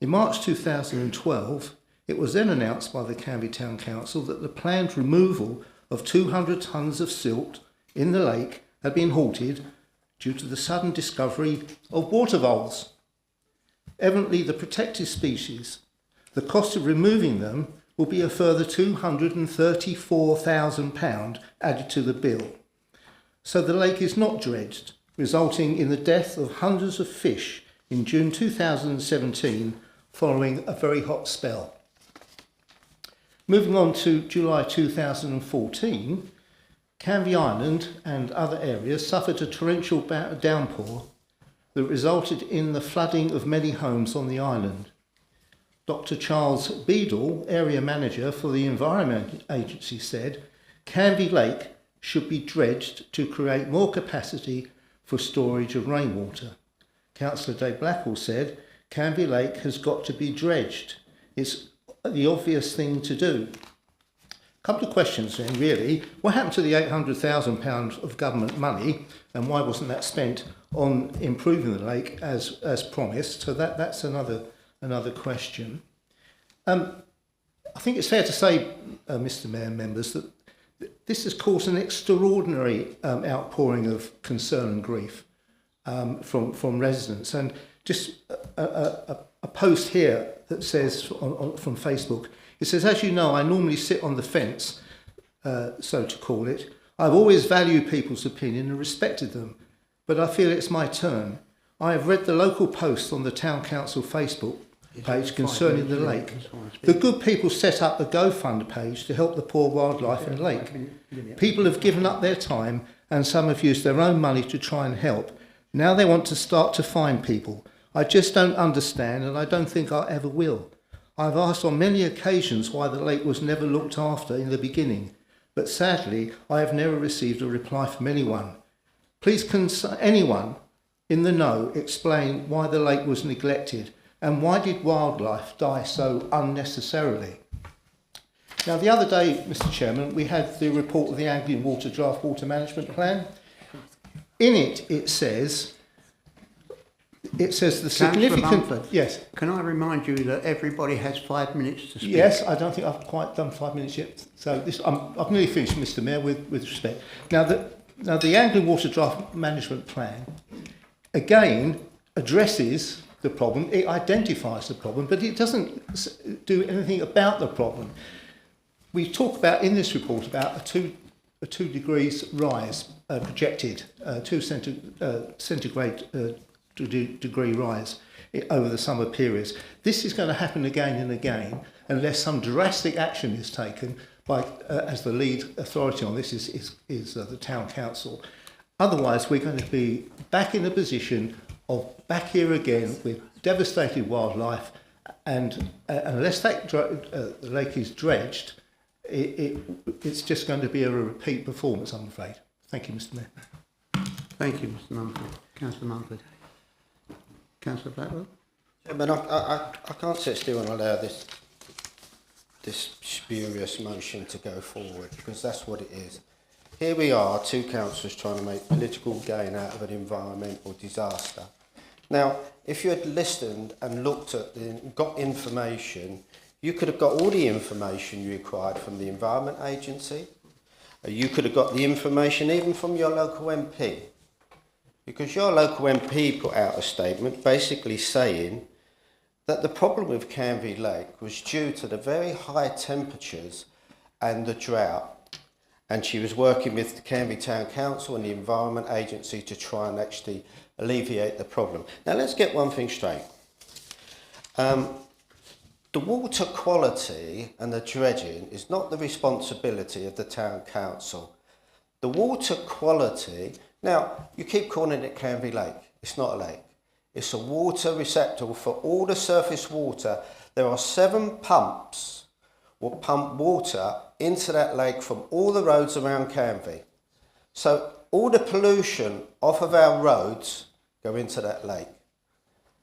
In March 2012, it was then announced by the Canby Town Council that the planned removal of 200 tonnes of silt in the lake had been halted due to the sudden discovery of water voles. Evidently, the protected species, the cost of removing them will be a further £234,000 added to the bill. So the lake is not dredged, resulting in the death of hundreds of fish in June 2017 following a very hot spell. Moving on to July 2014, Canvey Island and other areas suffered a torrential downpour that resulted in the flooding of many homes on the island. Dr. Charles Beadle, area manager for the Environment Agency, said Canvey Lake should be dredged to create more capacity for storage of rainwater. Councillor Dave Blackwell said Canvey Lake has got to be dredged. It's the obvious thing to do. A couple of questions then, really. What happened to the £800,000 of government money, and why wasn't that spent on improving the lake as promised? So that's another question. I think it's fair to say, Mr. Mayor and members, that this has caused an extraordinary outpouring of concern and grief from residents. And just a post here that says from Facebook, it says, "As you know, I normally sit on the fence, so to call it. I've always valued people's opinion and respected them, but I feel it's my turn. I have read the local post on the Town Council Facebook page concerning the lake. The good people set up a GoFund page to help the poor wildlife in the lake. People have given up their time and some have used their own money to try and help. Now they want to start to fine people. I just don't understand, and I don't think I ever will. I've asked on many occasions why the lake was never looked after in the beginning, but sadly I have never received a reply from anyone. Please can anyone in the know explain why the lake was neglected, and why did wildlife die so unnecessarily?" Now, the other day, Mr. Chairman, we had the report of the Anglian Water Draft Water Management Plan. In it, it says the significant... Mumford, yes. Can I remind you that everybody has 5 minutes to speak? Yes, I don't think I've quite done 5 minutes yet. So I've nearly finished, Mr. Mayor, with respect. Now, the Anglian Water Draft Management Plan, again, addresses the problem. It identifies the problem, but it doesn't do anything about the problem. We talk about in this report about a 2 degrees rise projected, 2 centigrade degree rise over the summer periods. This is going to happen again and again unless some drastic action is taken by, as the lead authority on this is the Town Council. Otherwise, we're going to be back in a position of back here again with devastated wildlife, and unless the lake is dredged, it's just going to be a repeat performance, I'm afraid. Thank you, Mr. Mayor. Thank you, Mr. Mumford. Councillor Mumford. Councillor Blackwell? But I can't sit still and allow this spurious motion to go forward, because that's what it is. Here we are, two councillors trying to make political gain out of an environmental disaster. Now, if you had listened and looked at got information, you could have got all the information you required from the Environment Agency. You could have got the information even from your local MP. Because your local MP put out a statement basically saying that the problem with Canvey Lake was due to the very high temperatures and the drought. and she was working with the Canby Town Council and the Environment Agency to try and actually alleviate the problem. Now let's get one thing straight. The water quality and the dredging is not the responsibility of the Town Council. The water quality, now you keep calling it Canby Lake, it's not a lake. It's a water receptacle for all the surface water. There are 7 pumps will pump water into that lake from all the roads around Canby. So all the pollution off of our roads go into that lake.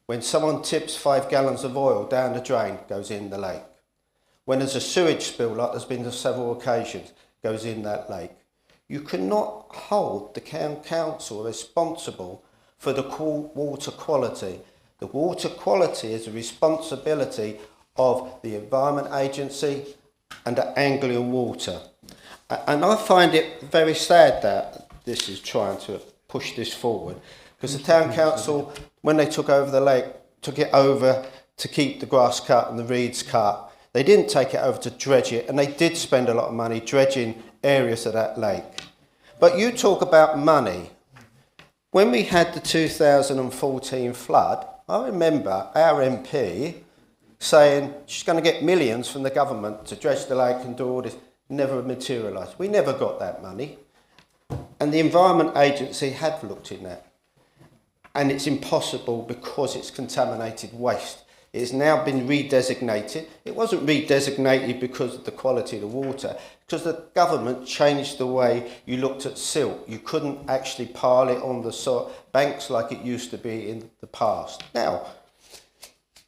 When someone tips 5 gallons of oil down the drain, goes in the lake. When there's a sewage spill, like there's been on several occasions, goes in that lake. You cannot hold the council responsible for the water quality. The water quality is a responsibility of the Environment Agency and the Anglian Water. And I find it very sad that this is trying to push this forward, because the Town Council, when they took over the lake, took it over to keep the grass cut and the reeds cut. They didn't take it over to dredge it, and they did spend a lot of money dredging areas of that lake. But you talk about money. When we had the 2014 flood, I remember our MP saying she's going to get millions from the government to dredge the lake and do all this. Never materialised. We never got that money. And the Environment Agency had looked in that. And it's impossible because it's contaminated waste. It's now been redesignated. It wasn't redesignated because of the quality of the water, because the government changed the way you looked at silt. You couldn't actually pile it on the banks like it used to be in the past. Now,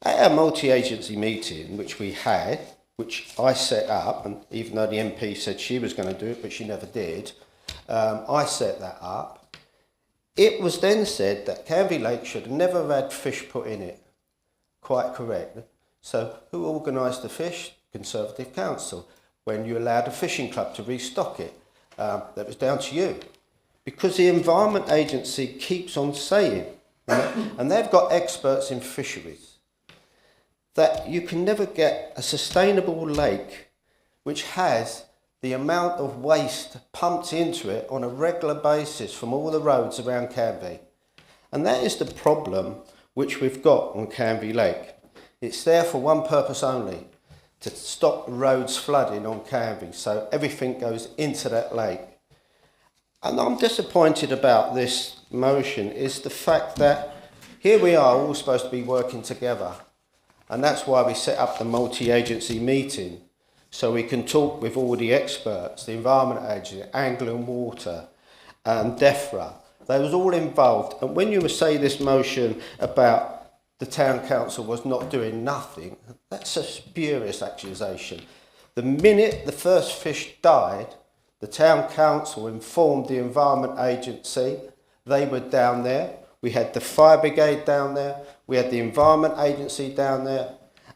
at our multi-agency meeting, which we had, which I set up, and even though the MP said she was going to do it, but she never did, I set that up. It was then said that Canby Lake should have never had fish put in it. Quite correct. So who organised the fish? Conservative Council. When you allowed a fishing club to restock it, that was down to you. Because the Environment Agency keeps on saying, and they've got experts in fisheries, that you can never get a sustainable lake which has the amount of waste pumped into it on a regular basis from all the roads around Canby. And that is the problem which we've got on Canby Lake. It's there for one purpose only, to stop roads flooding on Canby, so everything goes into that lake. And I'm disappointed about this motion is the fact that here we are all supposed to be working together, and that's why we set up the multi-agency meeting, so we can talk with all the experts, the Environment Agency, Anglian Water, DEFRA. They was all involved. And when you say this motion about the Town Council was not doing nothing, that's a spurious accusation. The minute the first fish died, the Town Council informed the Environment Agency. They were down there. We had the Fire Brigade down there. We had the Environment Agency down there.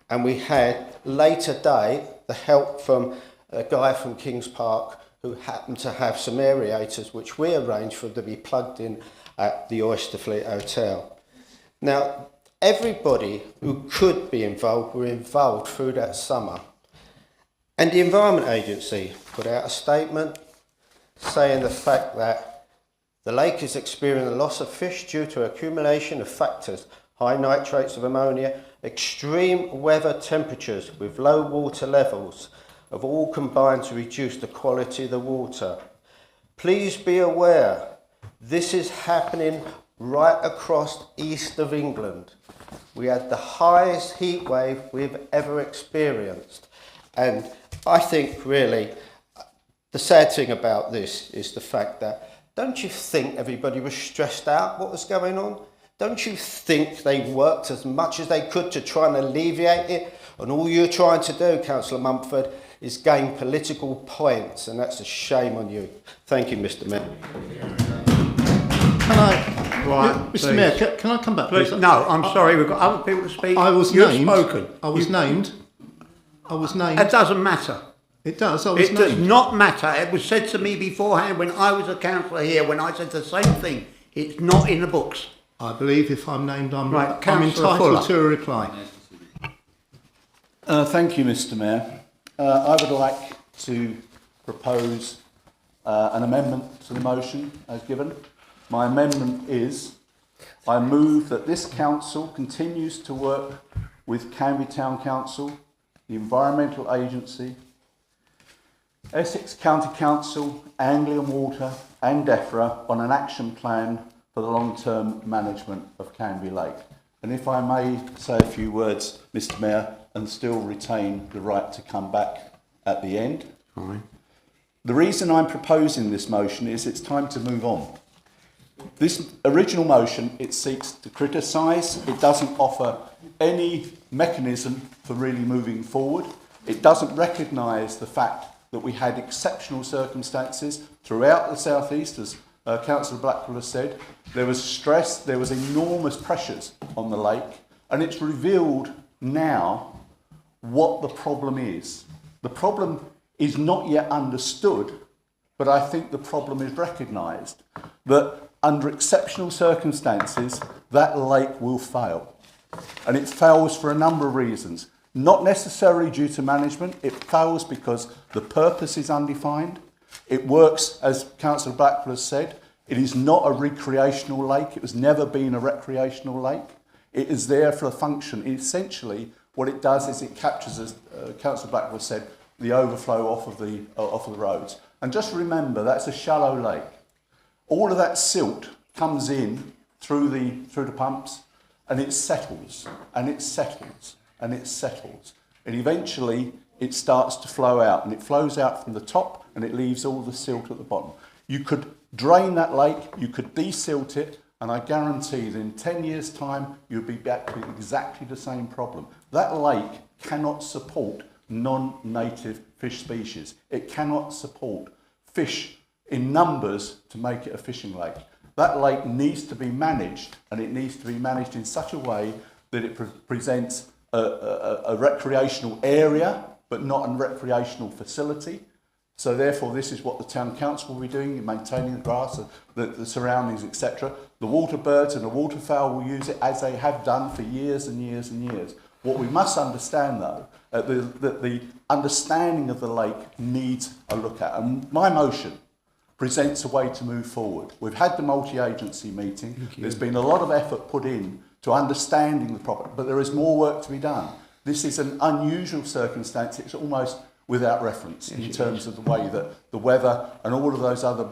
And we had, later day, the help from a guy from Kings Park who happened to have some aerators which we arranged for to be plugged in at the Oyster Fleet Hotel. Now, everybody who could be involved were involved through that summer. And the Environment Agency put out a statement saying the fact that the lake is experiencing a loss of fish due to accumulation of factors, high nitrates of ammonia, extreme weather temperatures with low water levels, have all combined to reduce the quality of the water. Please be aware, this is happening right across east of England. We had the highest heat wave we've ever experienced. And I think really the sad thing about this is the fact that, don't you think everybody was stressed out what was going on? Don't you think they worked as much as they could to try and alleviate it? And all you're trying to do, Councillor Mumford, is gain political points, and that's a shame on you. Thank you, Mr. Mayor. Can I, right, Mr. Mayor, can I come back, please? No, I'm sorry, we've got other people to speak. You've spoken. I was named. It doesn't matter. It does. It does not matter. It was said to me beforehand when I was a councillor here, when I said the same thing. It's not in the books. I believe if I'm named, I'm Councillor entitled Fuller. to a reply. Thank you, Mr. Mayor. I would like to propose an amendment to the motion as given. My amendment is, I move that this council continues to work with Canby Town Council, the Environmental Agency, Essex County Council, Anglian Water and DEFRA on an action plan for the long-term management of Canby Lake. And if I may say a few words, Mr Mayor, and still retain the right to come back at the end. Fine. The reason I'm proposing this motion is it's time to move on. This original motion, it seeks to criticise, it doesn't offer any mechanism for really moving forward. It doesn't recognise the fact that we had exceptional circumstances throughout the South East, as Councillor Blackwell has said. There was stress, there was enormous pressures on the lake, and it's revealed now what the problem is. The problem is not yet understood, but I think the problem is recognised, that under exceptional circumstances, that lake will fail. And it fails for a number of reasons. Not necessarily due to management, it fails because the purpose is undefined. It works, as Councillor Blackwell has said, it is not a recreational lake, it has never been a recreational lake. It is there for a function. Essentially, what it does is it captures, as Councillor Blackwell said, the overflow off of the roads. And just remember, that's a shallow lake. All of that silt comes in through the pumps, and it settles, and it settles, and it settles. And eventually, it starts to flow out, and it flows out from the top, and it leaves all the silt at the bottom. You could drain that lake, you could desilt it, and I guarantee that in 10 years' time, you'll be back with exactly the same problem. That lake cannot support non-native fish species. It cannot support fish in numbers to make it a fishing lake. That lake needs to be managed, and it needs to be managed in such a way that it presents a recreational area, but not a recreational facility. So therefore, this is what the town council will be doing, maintaining the grass, the surroundings, etc. The water birds and the waterfowl will use it as they have done for years and years and years. What we must understand, though, that the understanding of the lake needs a look at. And my motion presents a way to move forward. We've had the multi-agency meeting. There's been a lot of effort put in to understanding the problem, but there is more work to be done. This is an unusual circumstance. It's almost without reference in terms of the way that the weather and all of those other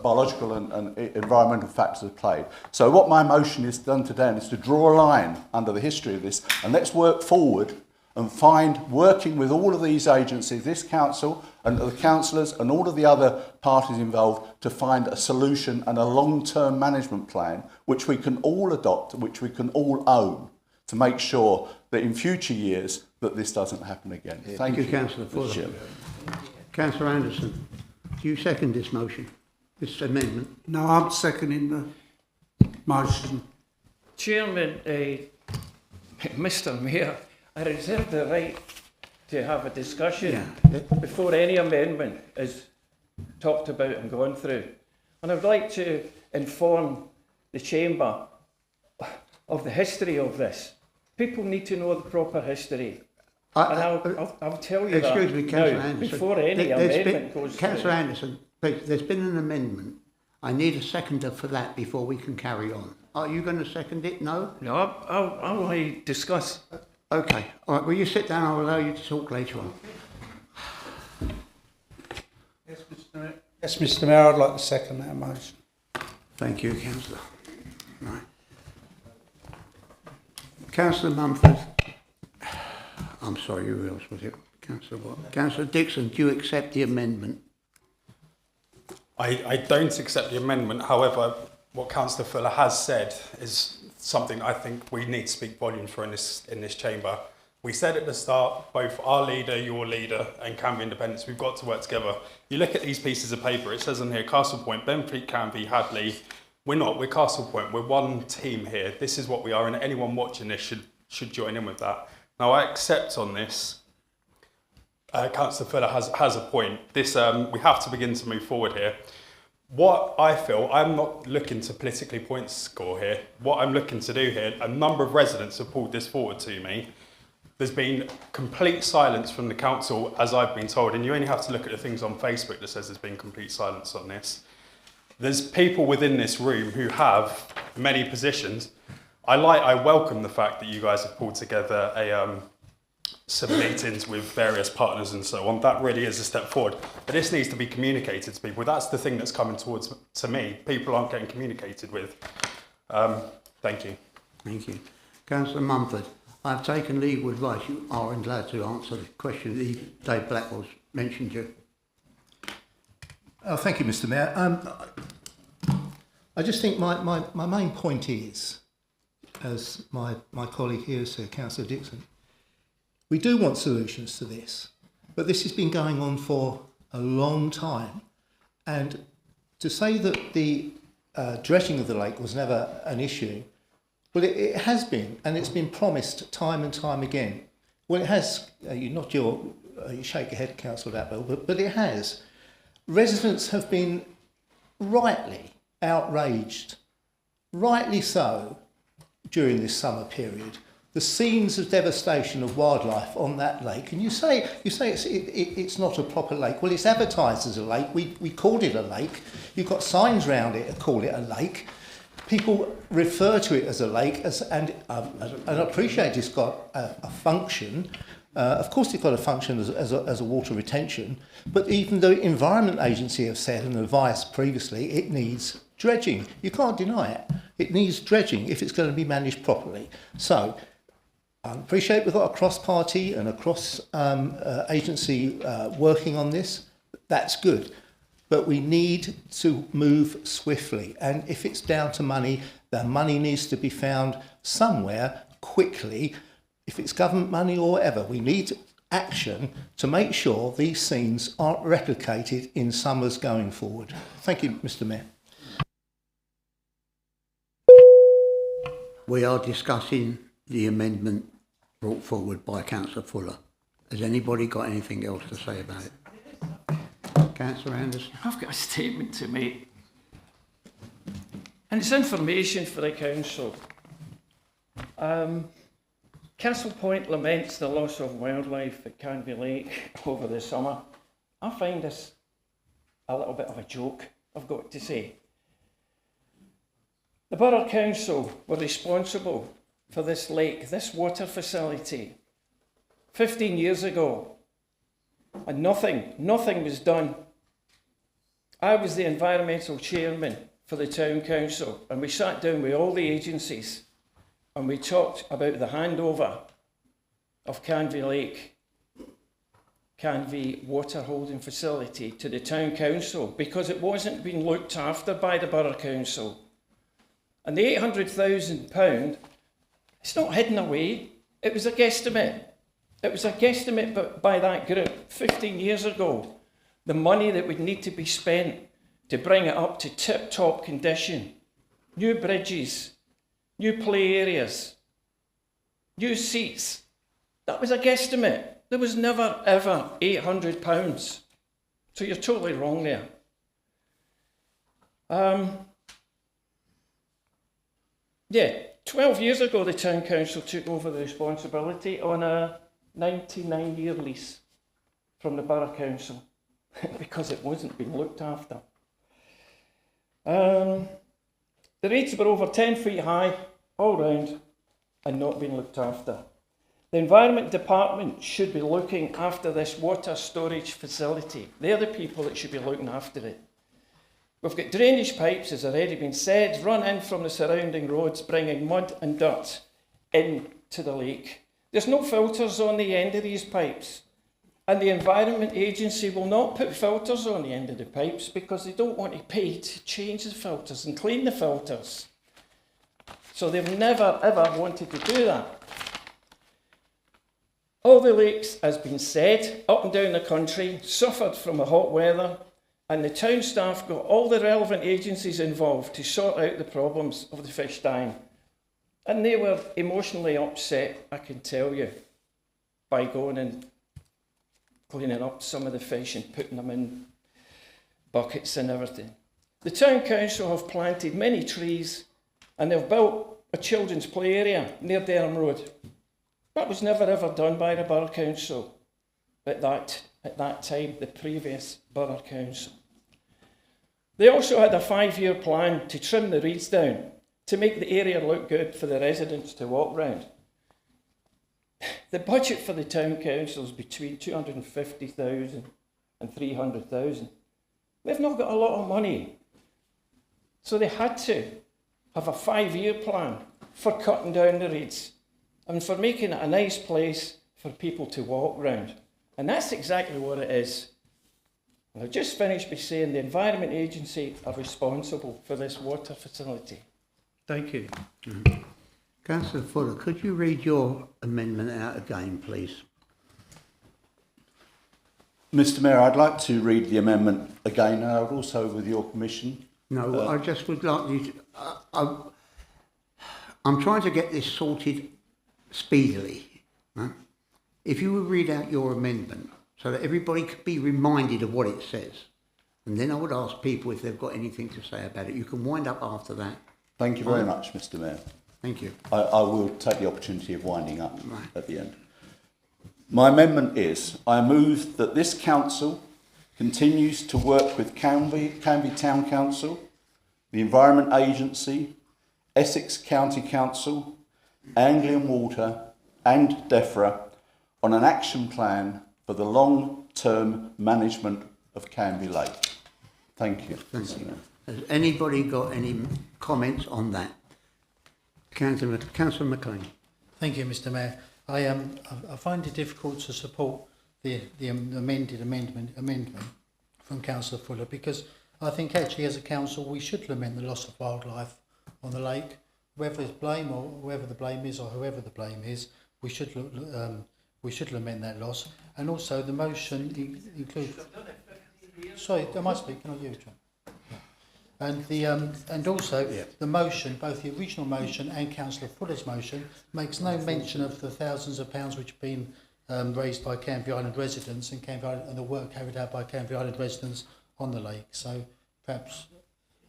biological and environmental factors have played. So what my motion is done today is to draw a line under the history of this, and let's work forward and find, working with all of these agencies, this council and the councillors and all of the other parties involved, to find a solution and a long-term management plan which we can all adopt, which we can all own, to make sure that in future years that this doesn't happen again. Thank you, Councillor Fuller. Councillor Anderson, do you second this motion, this amendment? No, I'm seconding the motion. Chairman, Mr Mayor, I reserve the right to have a discussion before any amendment is talked about and gone through. And I'd like to inform the Chamber of the history of this. People need to know the proper history. I'll tell you excuse that me, Councillor now, Anderson. before any amendment goes Councillor through. Anderson, please, there's been an amendment. I need a seconder for that before we can carry on. Are you going to second it? No? No, I'll discuss. Okay. All right, will you sit down? I'll allow you to talk later on. Yes, Mr Mayor. Yes, Mr Mayor, I'd like to second that motion. Thank you, Councillor. Right. Councillor Mumford. I'm sorry, who else was it? Councillor what? Councillor Dixon, do you accept the amendment? I don't accept the amendment. However, what Councillor Fuller has said is something I think we need to speak volumes for in this chamber. We said at the start, both our leader, your leader, and Canby Independents, we've got to work together. You look at these pieces of paper, it says on here, Castle Point, Benfleet, Canby, Hadley. We're not, we're Castle Point, we're one team here. This is what we are, and anyone watching this should join in with that. Now, I accept on this, Councillor Fuller has a point. This we have to begin to move forward here. What I feel, I'm not looking to politically point score here. What I'm looking to do here, a number of residents have pulled this forward to me. there's been complete silence from the council, as I've been told, and you only have to look at the things on Facebook that says there's been complete silence on this. There's people within this room who have many positions. I welcome the fact that you guys have pulled together some meetings with various partners and so on. That really is a step forward. But this needs to be communicated to people. That's the thing that's coming to me. People aren't getting communicated with. Thank you. Thank you. Councillor Mumford, I've taken legal advice. You are allowed to answer the question that Dave Blackwell's mentioned you. Oh, thank you, Mr. Mayor. I just think my main point is, as my colleague here said, Councillor Dixon, we do want solutions to this, but this has been going on for a long time. And to say that the dredging of the lake was never an issue, well, it has been, and it's been promised time and time again. Well, it has, you shake your head, Councillor Atwell, but it has. Residents have been rightly outraged, rightly so, during this summer period. The scenes of devastation of wildlife on that lake, and you say it's not a proper lake. Well, it's advertised as a lake. We called it a lake. You've got signs round it that call it a lake. People refer to it as a lake, and I appreciate it's got a function. Of course, it's got a function as a water retention, but even the Environment Agency have said and advised previously it needs dredging. You can't deny it. It needs dredging if it's going to be managed properly. So I appreciate we've got a cross-party and a cross-agency working on this. That's good. But we need to move swiftly. And if it's down to money, the money needs to be found somewhere quickly. If it's government money or whatever, we need action to make sure these scenes aren't replicated in summers going forward. Thank you, Mr. Mayor. We are discussing the amendment brought forward by Councillor Fuller. Has anybody got anything else to say about it? Councillor Anderson. I've got a statement to make. And it's information for the council. Castle Point laments the loss of wildlife at Canvey Lake over the summer. I find this a little bit of a joke, I've got to say. The Borough Council were responsible for this lake, this water facility, 15 years ago, and nothing was done. I was the environmental chairman for the town council, and we sat down with all the agencies and we talked about the handover of Canvey Lake, Canvey water holding facility to the town council because it wasn't being looked after by the Borough Council. And the £800,000, it's not hidden away. It was a guesstimate. It was a guesstimate by that group 15 years ago. The money that would need to be spent to bring it up to tip-top condition. New bridges, new play areas, new seats. That was a guesstimate. There was never, ever £800. So you're totally wrong there. 12 years ago, the town council took over the responsibility on a 99-year lease from the Borough Council because it wasn't being looked after. The reeds were over 10 feet high, all round, and not being looked after. The Environment Department should be looking after this water storage facility. They're the people that should be looking after it. We've got drainage pipes, as already been said, run in from the surrounding roads, bringing mud and dirt into the lake. There's no filters on the end of these pipes. And the Environment Agency will not put filters on the end of the pipes because they don't want to pay to change the filters and clean the filters. So they've never, ever wanted to do that. All the lakes, as been said, up and down the country, suffered from the hot weather, and the town staff got all the relevant agencies involved to sort out the problems of the fish dying. And they were emotionally upset, I can tell you, by going and cleaning up some of the fish and putting them in buckets and everything. The town council have planted many trees and they've built a children's play area near Durham Road. That was never ever done by the Borough Council at that time, the previous Borough Council. They also had a 5-year plan to trim the reeds down to make the area look good for the residents to walk round. The budget for the town council is between 250,000 and 300,000. They've not got a lot of money. So they had to have a 5-year plan for cutting down the reeds and for making it a nice place for people to walk round. And that's exactly what it is. And I've just finished by saying the Environment Agency are responsible for this water facility. Thank you. Councillor Fuller, could you read your amendment out again, please? Mr Mayor, I'd like to read the amendment again, and I would also, with your permission. No, I just would like you to... I'm trying to get this sorted speedily. Right? If you would read out your amendment so that everybody could be reminded of what it says, and then I would ask people if they've got anything to say about it. You can wind up after that. Thank you very much, Mr Mayor. Thank you. I will take the opportunity of winding up at the end. My amendment is, I move that this council continues to work with Canby Town Council, the Environment Agency, Essex County Council, Anglian Water and DEFRA on an action plan for the long-term management of Canby Lake. Thank you. Thank you. Has anybody got any comments on that? Councillor McLean. Thank you, Mr Mayor. I find it difficult to support the amended amendment from Councillor Fuller, because I think actually as a council we should lament the loss of wildlife on the lake, whether it's blame or whoever the blame is or whoever the blame is. We should lament that loss, and also the motion includes. Sorry, am I speaking or you, John? And the motion, both the original motion and Councillor Fuller's motion, makes no mention of the thousands of pounds which have been raised by Canby Island residents and the work carried out by Canby Island residents on the lake. So perhaps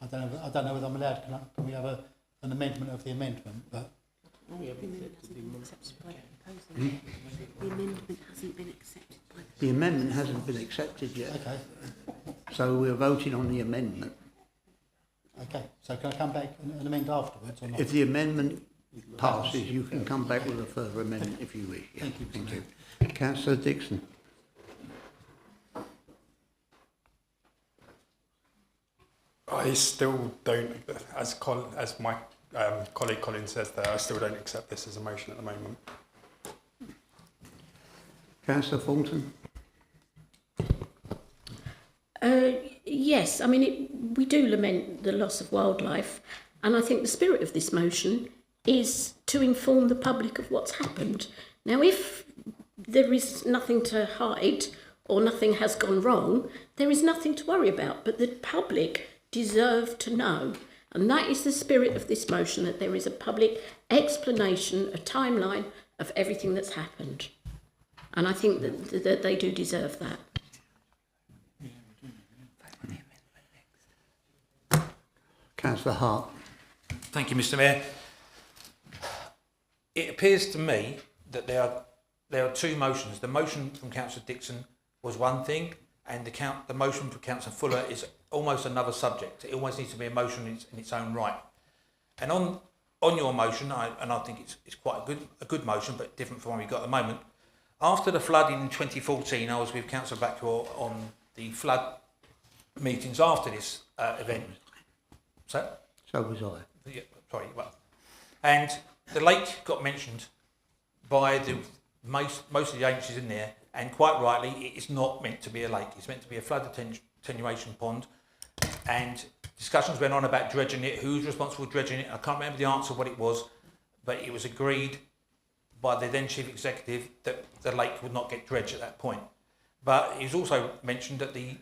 I don't know whether I'm allowed. Can we have an amendment of the amendment? But The amendment hasn't been accepted by the amendment hasn't been accepted yet. Okay. So we're voting on the amendment. Okay, so can I come back and amend afterwards or not? If the amendment passes, you can come back with a further amendment if you wish. Yeah. Thank you. Thank you. Councillor Dixon. I still don't, as my colleague Colin says there, I still don't accept this as a motion at the moment. Councillor Thornton. Yes, I mean, we do lament the loss of wildlife, and I think the spirit of this motion is to inform the public of what's happened. Now, if there is nothing to hide or nothing has gone wrong, there is nothing to worry about, but the public deserve to know. And that is the spirit of this motion, that there is a public explanation, a timeline of everything that's happened. And I think that they do deserve that. Councillor Hart. Thank you, Mr Mayor. It appears to me that there are two motions. The motion from Councillor Dixon was one thing, and the motion from Councillor Fuller is almost another subject. It almost needs to be a motion in its own right. And on your motion, I think it's quite a good motion, but different from what we've got at the moment. After the flooding in 2014, I was with Councillor Blackwell on the flood meetings after this event. So was I. Yeah, sorry, well, and the lake got mentioned by most of the agencies in there, and quite rightly, it is not meant to be a lake. It's meant to be a flood attenuation pond, and discussions went on about dredging it, who's responsible for dredging it. I can't remember the answer what it was, but it was agreed by the then chief executive that the lake would not get dredged at that point. But it was also mentioned that the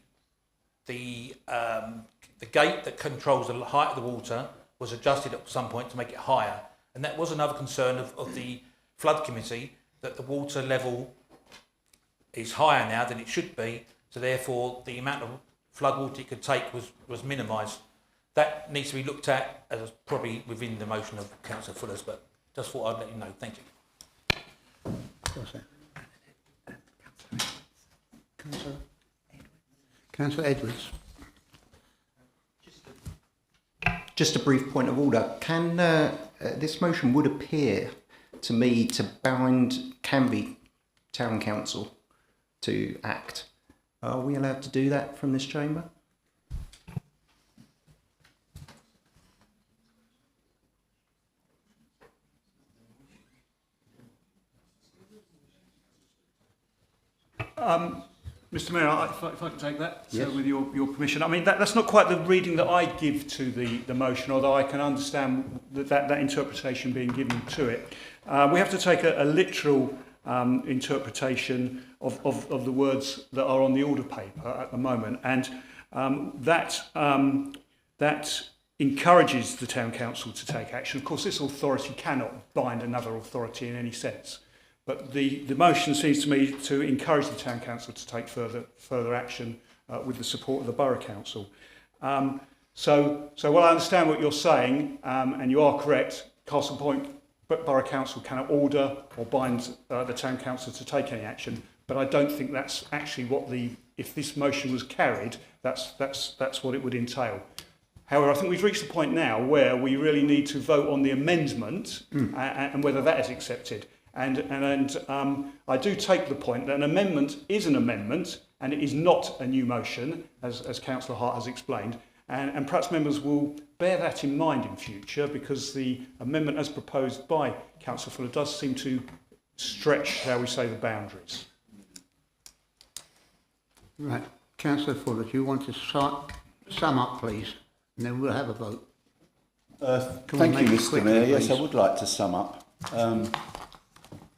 gate that controls the height of the water was adjusted at some point to make it higher, and that was another concern of the flood committee, that the water level is higher now than it should be, so therefore the amount of flood water it could take was minimised. That needs to be looked at as probably within the motion of Councillor Fuller's, but just thought I'd let you know. Thank you. What's that? Councillor Edwards. Just a brief point of order. Can this motion would appear to me to bind Canby Town Council to act. Are we allowed to do that from this chamber? Mr Mayor, if I can take that, Yes. with your permission. I mean, that's not quite the reading that I give to the motion, although I can understand that interpretation being given to it. We have to take a literal interpretation of the words that are on the order paper at the moment, and that encourages the Town Council to take action. Of course, this authority cannot bind another authority in any sense. But the motion seems to me to encourage the Town Council to take further action with the support of the Borough Council. So while I understand what you're saying, and you are correct, Castle Point Borough Council cannot order or bind the Town Council to take any action, but I don't think that's actually what if this motion was carried, that's what it would entail. However, I think we've reached the point now where we really need to vote on the amendment and whether that is accepted. And I do take the point that an amendment is an amendment and it is not a new motion, as Councillor Hart has explained. And perhaps members will bear that in mind in future, because the amendment as proposed by Councillor Fuller does seem to stretch, shall we say, the boundaries. Right. Councillor Fuller, do you want to sum up, please? And then we'll have a vote. Thank you, Mr Mayor. Yes, I would like to sum up.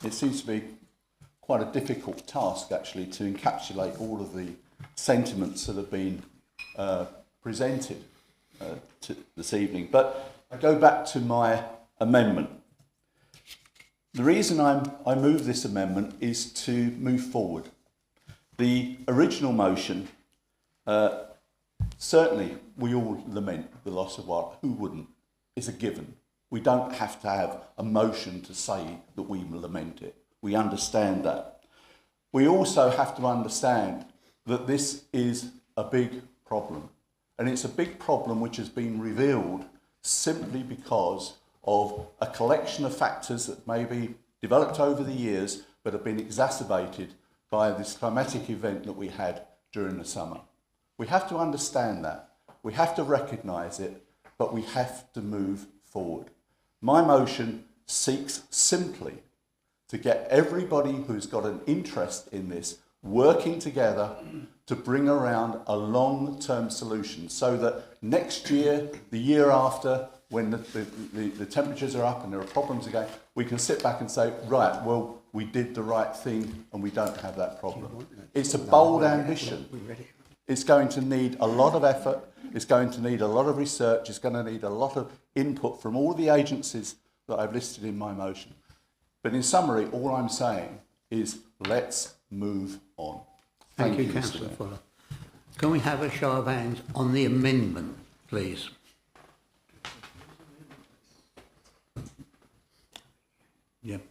It seems to be quite a difficult task, actually, to encapsulate all of the sentiments that have been presented this evening. But I go back to my amendment. The reason I move this amendment is to move forward. The original motion, certainly we all lament the loss of wildlife. Who wouldn't? It's a given. We don't have to have a motion to say that we lament it. We understand that. We also have to understand that this is a big problem. And it's a big problem which has been revealed simply because of a collection of factors that may be developed over the years but have been exacerbated by this climatic event that we had during the summer. We have to understand that. We have to recognise it, but we have to move forward. My motion seeks simply to get everybody who's got an interest in this working together to bring around a long-term solution, so that next year, the year after, when the temperatures are up and there are problems again, we can sit back and say, right, well, we did the right thing and we don't have that problem. It's a bold ambition. It's going to need a lot of effort. It's going to need a lot of research. It's going to need a lot of input from all the agencies that I've listed in my motion. But in summary, all I'm saying is let's move on. Thank you, Councillor Fuller. Can we have a show of hands on the amendment, please? Yep.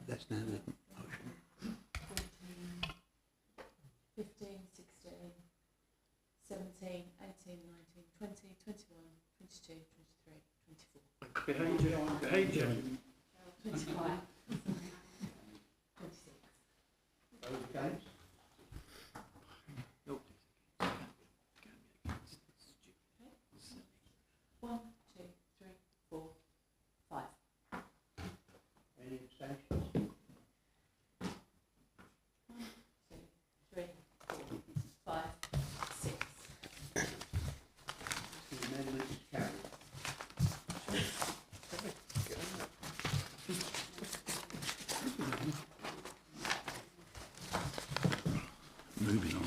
That's now the motion. 15, 16, 17, 18, 19, 20, 21, 22, 23, 24. Behind you. 25. 26. Okay. Nope. 1, 2, 3, 4, 5. Any abstentions? 1, 2, 3, 4, 5, 6. The amendment is carried. Moving on.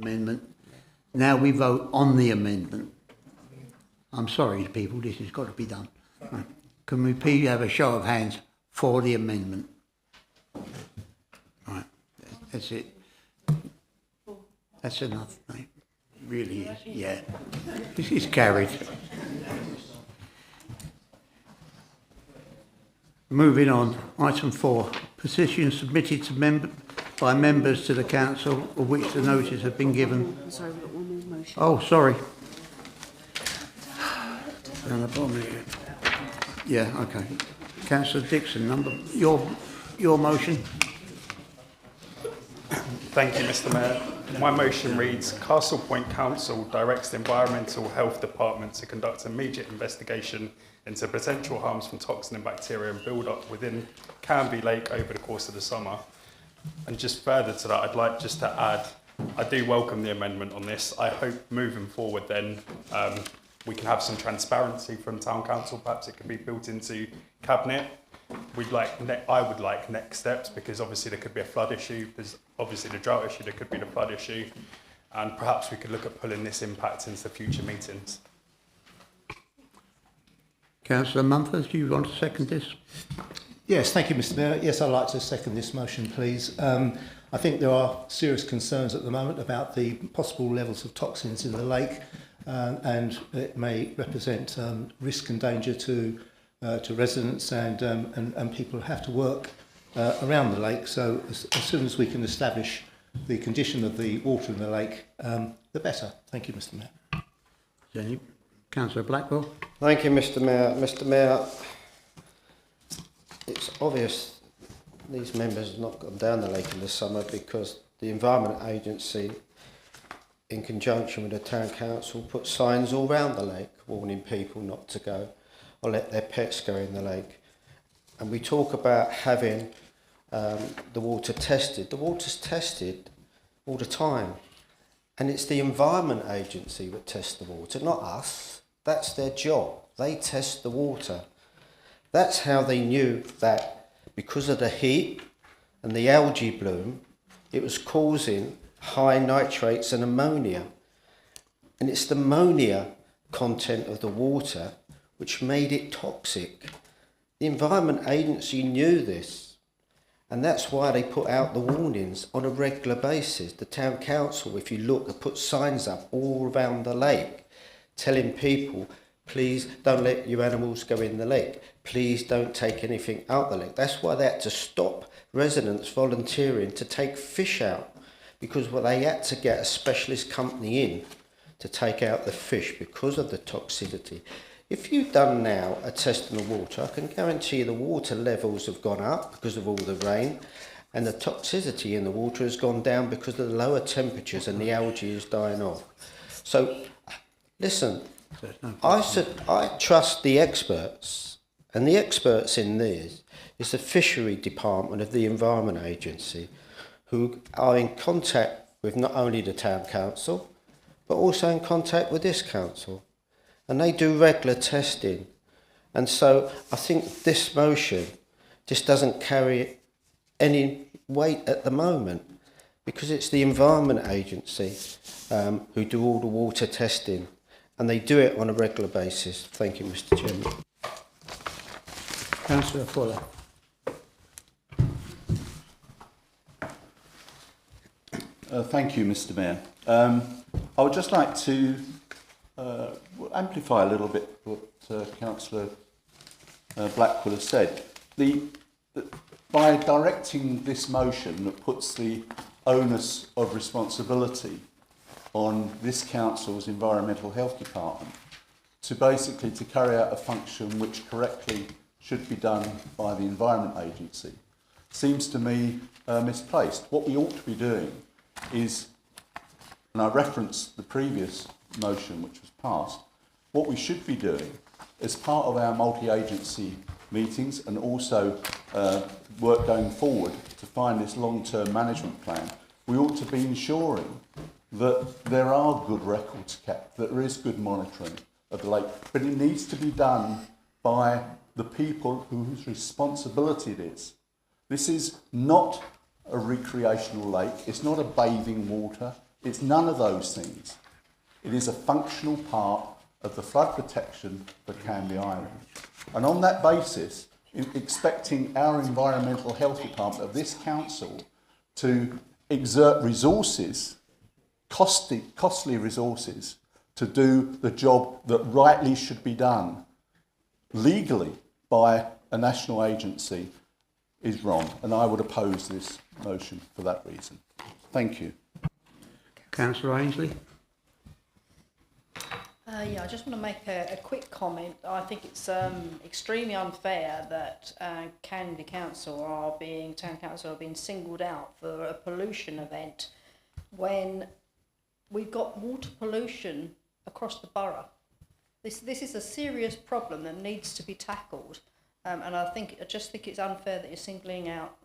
Amendment. Now we vote on the amendment. I'm sorry, people, this has got to be done. Right. Can we please have a show of hands for the amendment? Right, that's it. That's enough, mate. It really is, yeah. This is carried. Moving on, item 4, petitions submitted to by members to the council of which the notice had been given. Sorry, we've got one more motion. Oh, sorry. Down the bottom here. Yeah, okay. Councillor Dixon, your motion. Thank you, Mr. Mayor. My motion reads, Castle Point Council directs the Environmental Health Department to conduct immediate investigation into potential harms from toxin and bacteria and build-up within Canby Lake over the course of the summer. And just further to that, I'd like just to add, I do welcome the amendment on this. I hope moving forward then we can have some transparency from Town Council. Perhaps it can be built into Cabinet. I would like next steps, because obviously there could be a flood issue. There's obviously the drought issue, there could be the flood issue. And perhaps we could look at pulling this impact into future meetings. Councillor Mumford, do you want to second this? Yes, thank you, Mr. Mayor. Yes, I'd like to second this motion, please. I think there are serious concerns at the moment about the possible levels of toxins in the lake, and it may represent risk and danger to residents and people who have to work around the lake. So as soon as we can establish the condition of the water in the lake, the better. Thank you, Mr. Mayor. Councillor Blackwell. Thank you, Mr. Mayor. Mr. Mayor, it's obvious these members have not gone down the lake in the summer because the Environment Agency, in conjunction with the Town Council, put signs all round the lake warning people not to go or let their pets go in the lake. And we talk about having the water tested. The water's tested all the time. And it's the Environment Agency that tests the water, not us. That's their job. They test the water. That's how they knew that because of the heat and the algae bloom, it was causing high nitrates and ammonia. And it's the ammonia content of the water which made it toxic. The Environment Agency knew this, and that's why they put out the warnings on a regular basis. The Town Council, if you look, have put signs up all around the lake telling people, please don't let your animals go in the lake. Please don't take anything out the lake. That's why they had to stop residents volunteering to take fish out, because they had to get a specialist company in to take out the fish because of the toxicity. If you've done now a test in the water, I can guarantee the water levels have gone up because of all the rain, and the toxicity in the water has gone down because of the lower temperatures and the algae is dying off. So, listen, I trust the experts, and the experts in this is the Fishery Department of the Environment Agency, who are in contact with not only the Town Council, but also in contact with this council. And they do regular testing. And so I think this motion just doesn't carry any weight at the moment, because it's the Environment Agency who do all the water testing, and they do it on a regular basis. Thank you, Mr. Chairman. Councillor Fuller. Thank you, Mr. Mayor. I would just like to amplify a little bit what Councillor Blackwell has said. By directing this motion that puts the onus of responsibility on this council's Environmental Health Department to basically to carry out a function which correctly should be done by the Environment Agency seems to me misplaced. What we ought to be doing is, and I referenced the previous motion which was passed, what we should be doing as part of our multi-agency meetings and also work going forward to find this long-term management plan, we ought to be ensuring that there are good records kept, that there is good monitoring of the lake, but it needs to be done by the people whose responsibility it is. This is not a recreational lake, it's not a bathing water, it's none of those things. It is a functional part of the flood protection for Canby Island. And on that basis, expecting our environmental health department of this council to exert resources, costly resources, to do the job that rightly should be done legally by a national agency is wrong, and I would oppose this motion for that reason. Thank you. Councillor Ainsley. Yeah, I just want to make a quick comment. I think it's extremely unfair that Canby Council are being singled out for a pollution event when we've got water pollution across the borough. This is a serious problem that needs to be tackled, and I just think it's unfair that you're singling out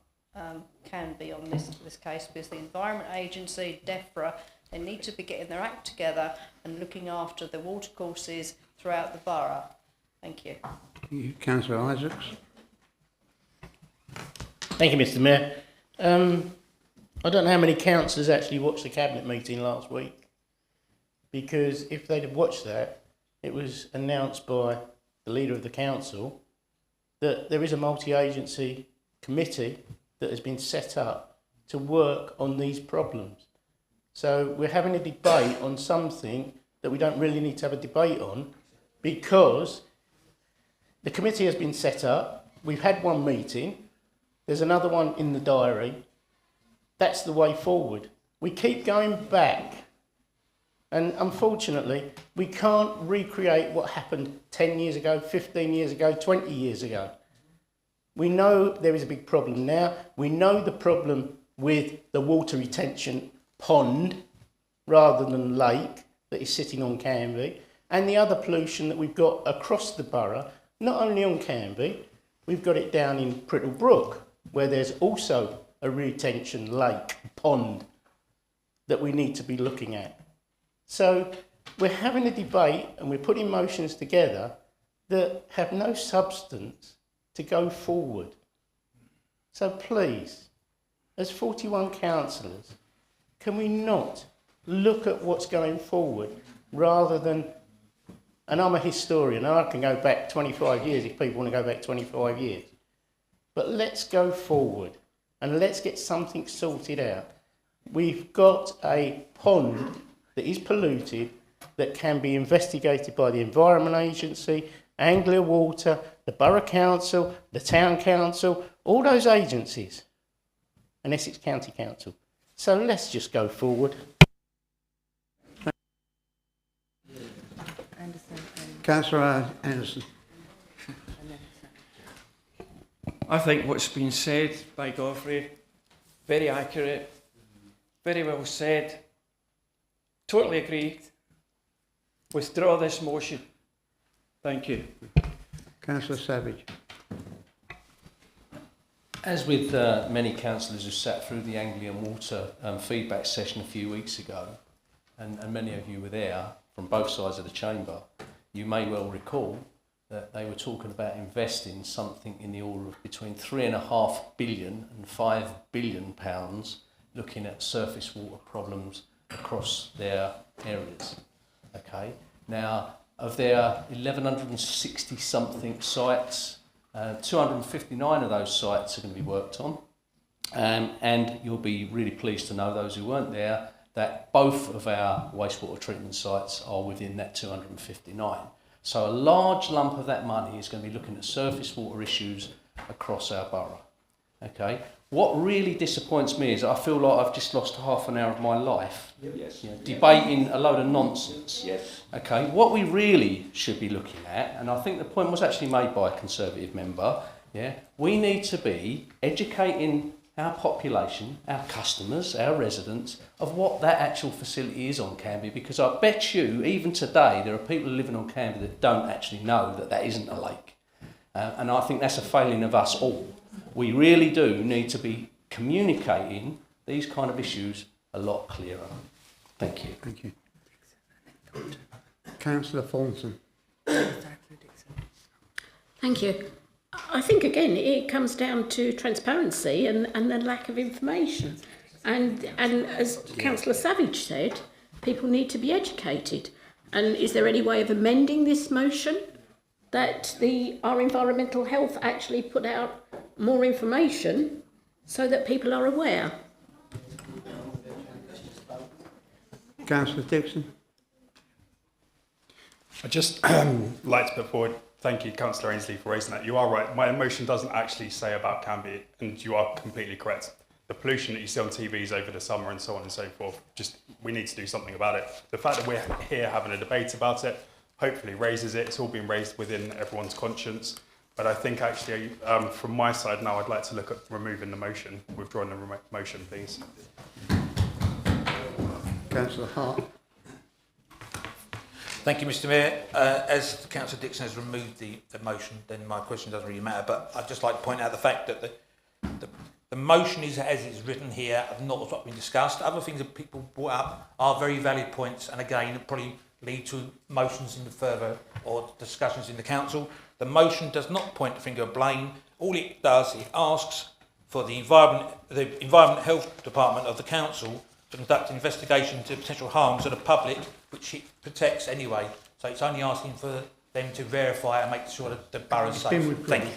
Canby on this case, because the Environment Agency, DEFRA, they need to be getting their act together and looking after the water courses throughout the borough. Thank you. Councillor Isaacs. Thank you, Mr. Mayor. I don't know how many councillors actually watched the Cabinet meeting last week, because if they'd have watched that, it was announced by the leader of the council that there is a multi-agency committee that has been set up to work on these problems. So we're having a debate on something that we don't really need to have a debate on, because the committee has been set up. We've had one meeting. There's another one in the diary. That's the way forward. We keep going back. And unfortunately, we can't recreate what happened 10 years ago, 15 years ago, 20 years ago. We know there is a big problem now. We know the problem with the water retention pond rather than lake that is sitting on Canby, and the other pollution that we've got across the borough, not only on Canby, we've got it down in Prittle Brook, where there's also a retention lake pond that we need to be looking at. So we're having a debate and we're putting motions together that have no substance to go forward. So please, as 41 councillors, can we not look at what's going forward rather than, and I'm a historian and I can go back 25 years if people want to go back 25 years, but let's go forward and let's get something sorted out. We've got a pond that is polluted that can be investigated by the Environment Agency, Anglia Water, the Borough Council, the Town Council, all those agencies, and Essex County Council. So let's just go forward. Councillor Anderson. I think what's been said by Godfrey, very accurate, very well said. Totally agreed. Withdraw this motion. Thank you. Councillor Savage. As with many councillors who sat through the Anglian Water feedback session a few weeks ago, and many of you were there from both sides of the chamber, you may well recall that they were talking about investing something in the order of between £3.5 billion and £5 billion looking at surface water problems across their areas. Okay, now of their 1,160 something sites, 259 of those sites are going to be worked on, and you'll be really pleased to know, those who weren't there, that both of our wastewater treatment sites are within that 259. So a large lump of that money is going to be looking at surface water issues across our borough. Okay. What really disappoints me is I feel like I've just lost half an hour of my life, debating a load of nonsense. Yes. Okay, what we really should be looking at, and I think the point was actually made by a Conservative member, we need to be educating our population, our customers, our residents, of what that actual facility is on Canby, because I bet you, even today, there are people living on Canby that don't actually know that that isn't a lake. And I think that's a failing of us all. We really do need to be communicating these kind of issues a lot clearer. Thank you. Thank you. Councillor Thornton. Thank you. I think, again, it comes down to transparency and the lack of information. And as Councillor Savage said, people need to be educated. And is there any way of amending this motion that our environmental health actually put out more information so that people are aware? Councillor Dixon. I'd just like to put forward, thank you, Councillor Ainsley, for raising that. You are right, my motion doesn't actually say about Canby, and you are completely correct. The pollution that you see on TVs over the summer and so on and so forth, just we need to do something about it. The fact that we're here having a debate about it hopefully raises it. It's all been raised within everyone's conscience. But I think actually, from my side now, I'd like to look at removing the motion, withdrawing the motion, please. Councillor Hart. Thank you, Mr. Mayor. As Councillor Dixon has removed the motion, then my question doesn't really matter. But I'd just like to point out the fact that the motion is as it's written here, not what's been discussed. Other things that people brought up are very valid points, and again, probably lead to motions in the further or discussions in the council. The motion does not point the finger of blame. All it does, it asks for the Environment Health Department of the council to conduct an investigation into potential harm to the public, which it protects anyway. So it's only asking for them to verify and make sure that the borough's safe. Thank you.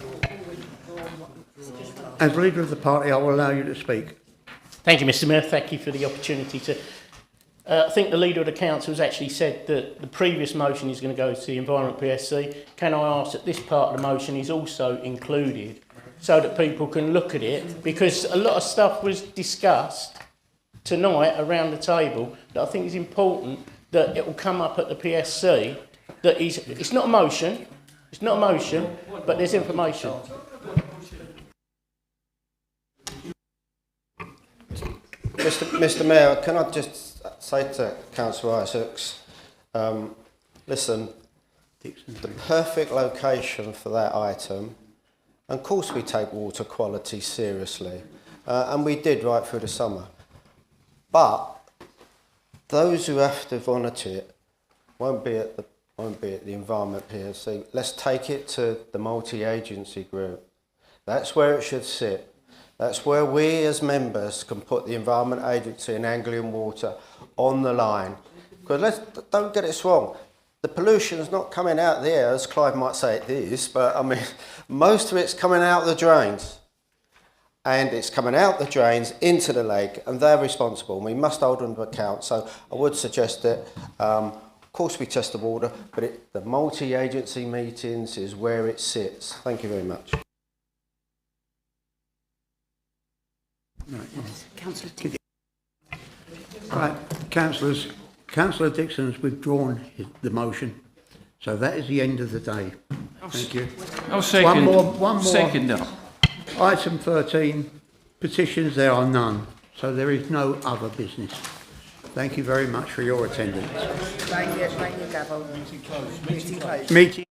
As leader of the party, I will allow you to speak. Thank you, Mr. Mayor. Thank you for the opportunity to. I think the leader of the council has actually said that the previous motion is going to go to the Environment PSC. Can I ask that this part of the motion is also included so that people can look at it? Because a lot of stuff was discussed tonight around the table that I think is important that it will come up at the PSC. That is, it's not a motion, but there's information. Mr. Mayor, can I just say to Councillor Isaacs, listen, the perfect location for that item, and of course we take water quality seriously, and we did right through the summer, but those who have to monitor it won't be at the Environment PSC. Let's take it to the multi-agency group. That's where it should sit. That's where we as members can put the Environment Agency and Anglian Water on the line. Because don't get it wrong, the pollution's not coming out there, as Clive might say it is, but I mean, most of it's coming out the drains. And it's coming out the drains into the lake, and they're responsible. We must hold them to account. So I would suggest that, of course we test the water, but the multi-agency meetings is where it sits. Thank you very much. Councillor Dixon. Right, councillors. Councillor Dixon has withdrawn the motion, so that is the end of the day. Thank you. I'll second. One more. Second now. Item 13, petitions, there are none, so there is no other business. Thank you very much for your attendance. Bang your gavel. Meeting closed. Meeting.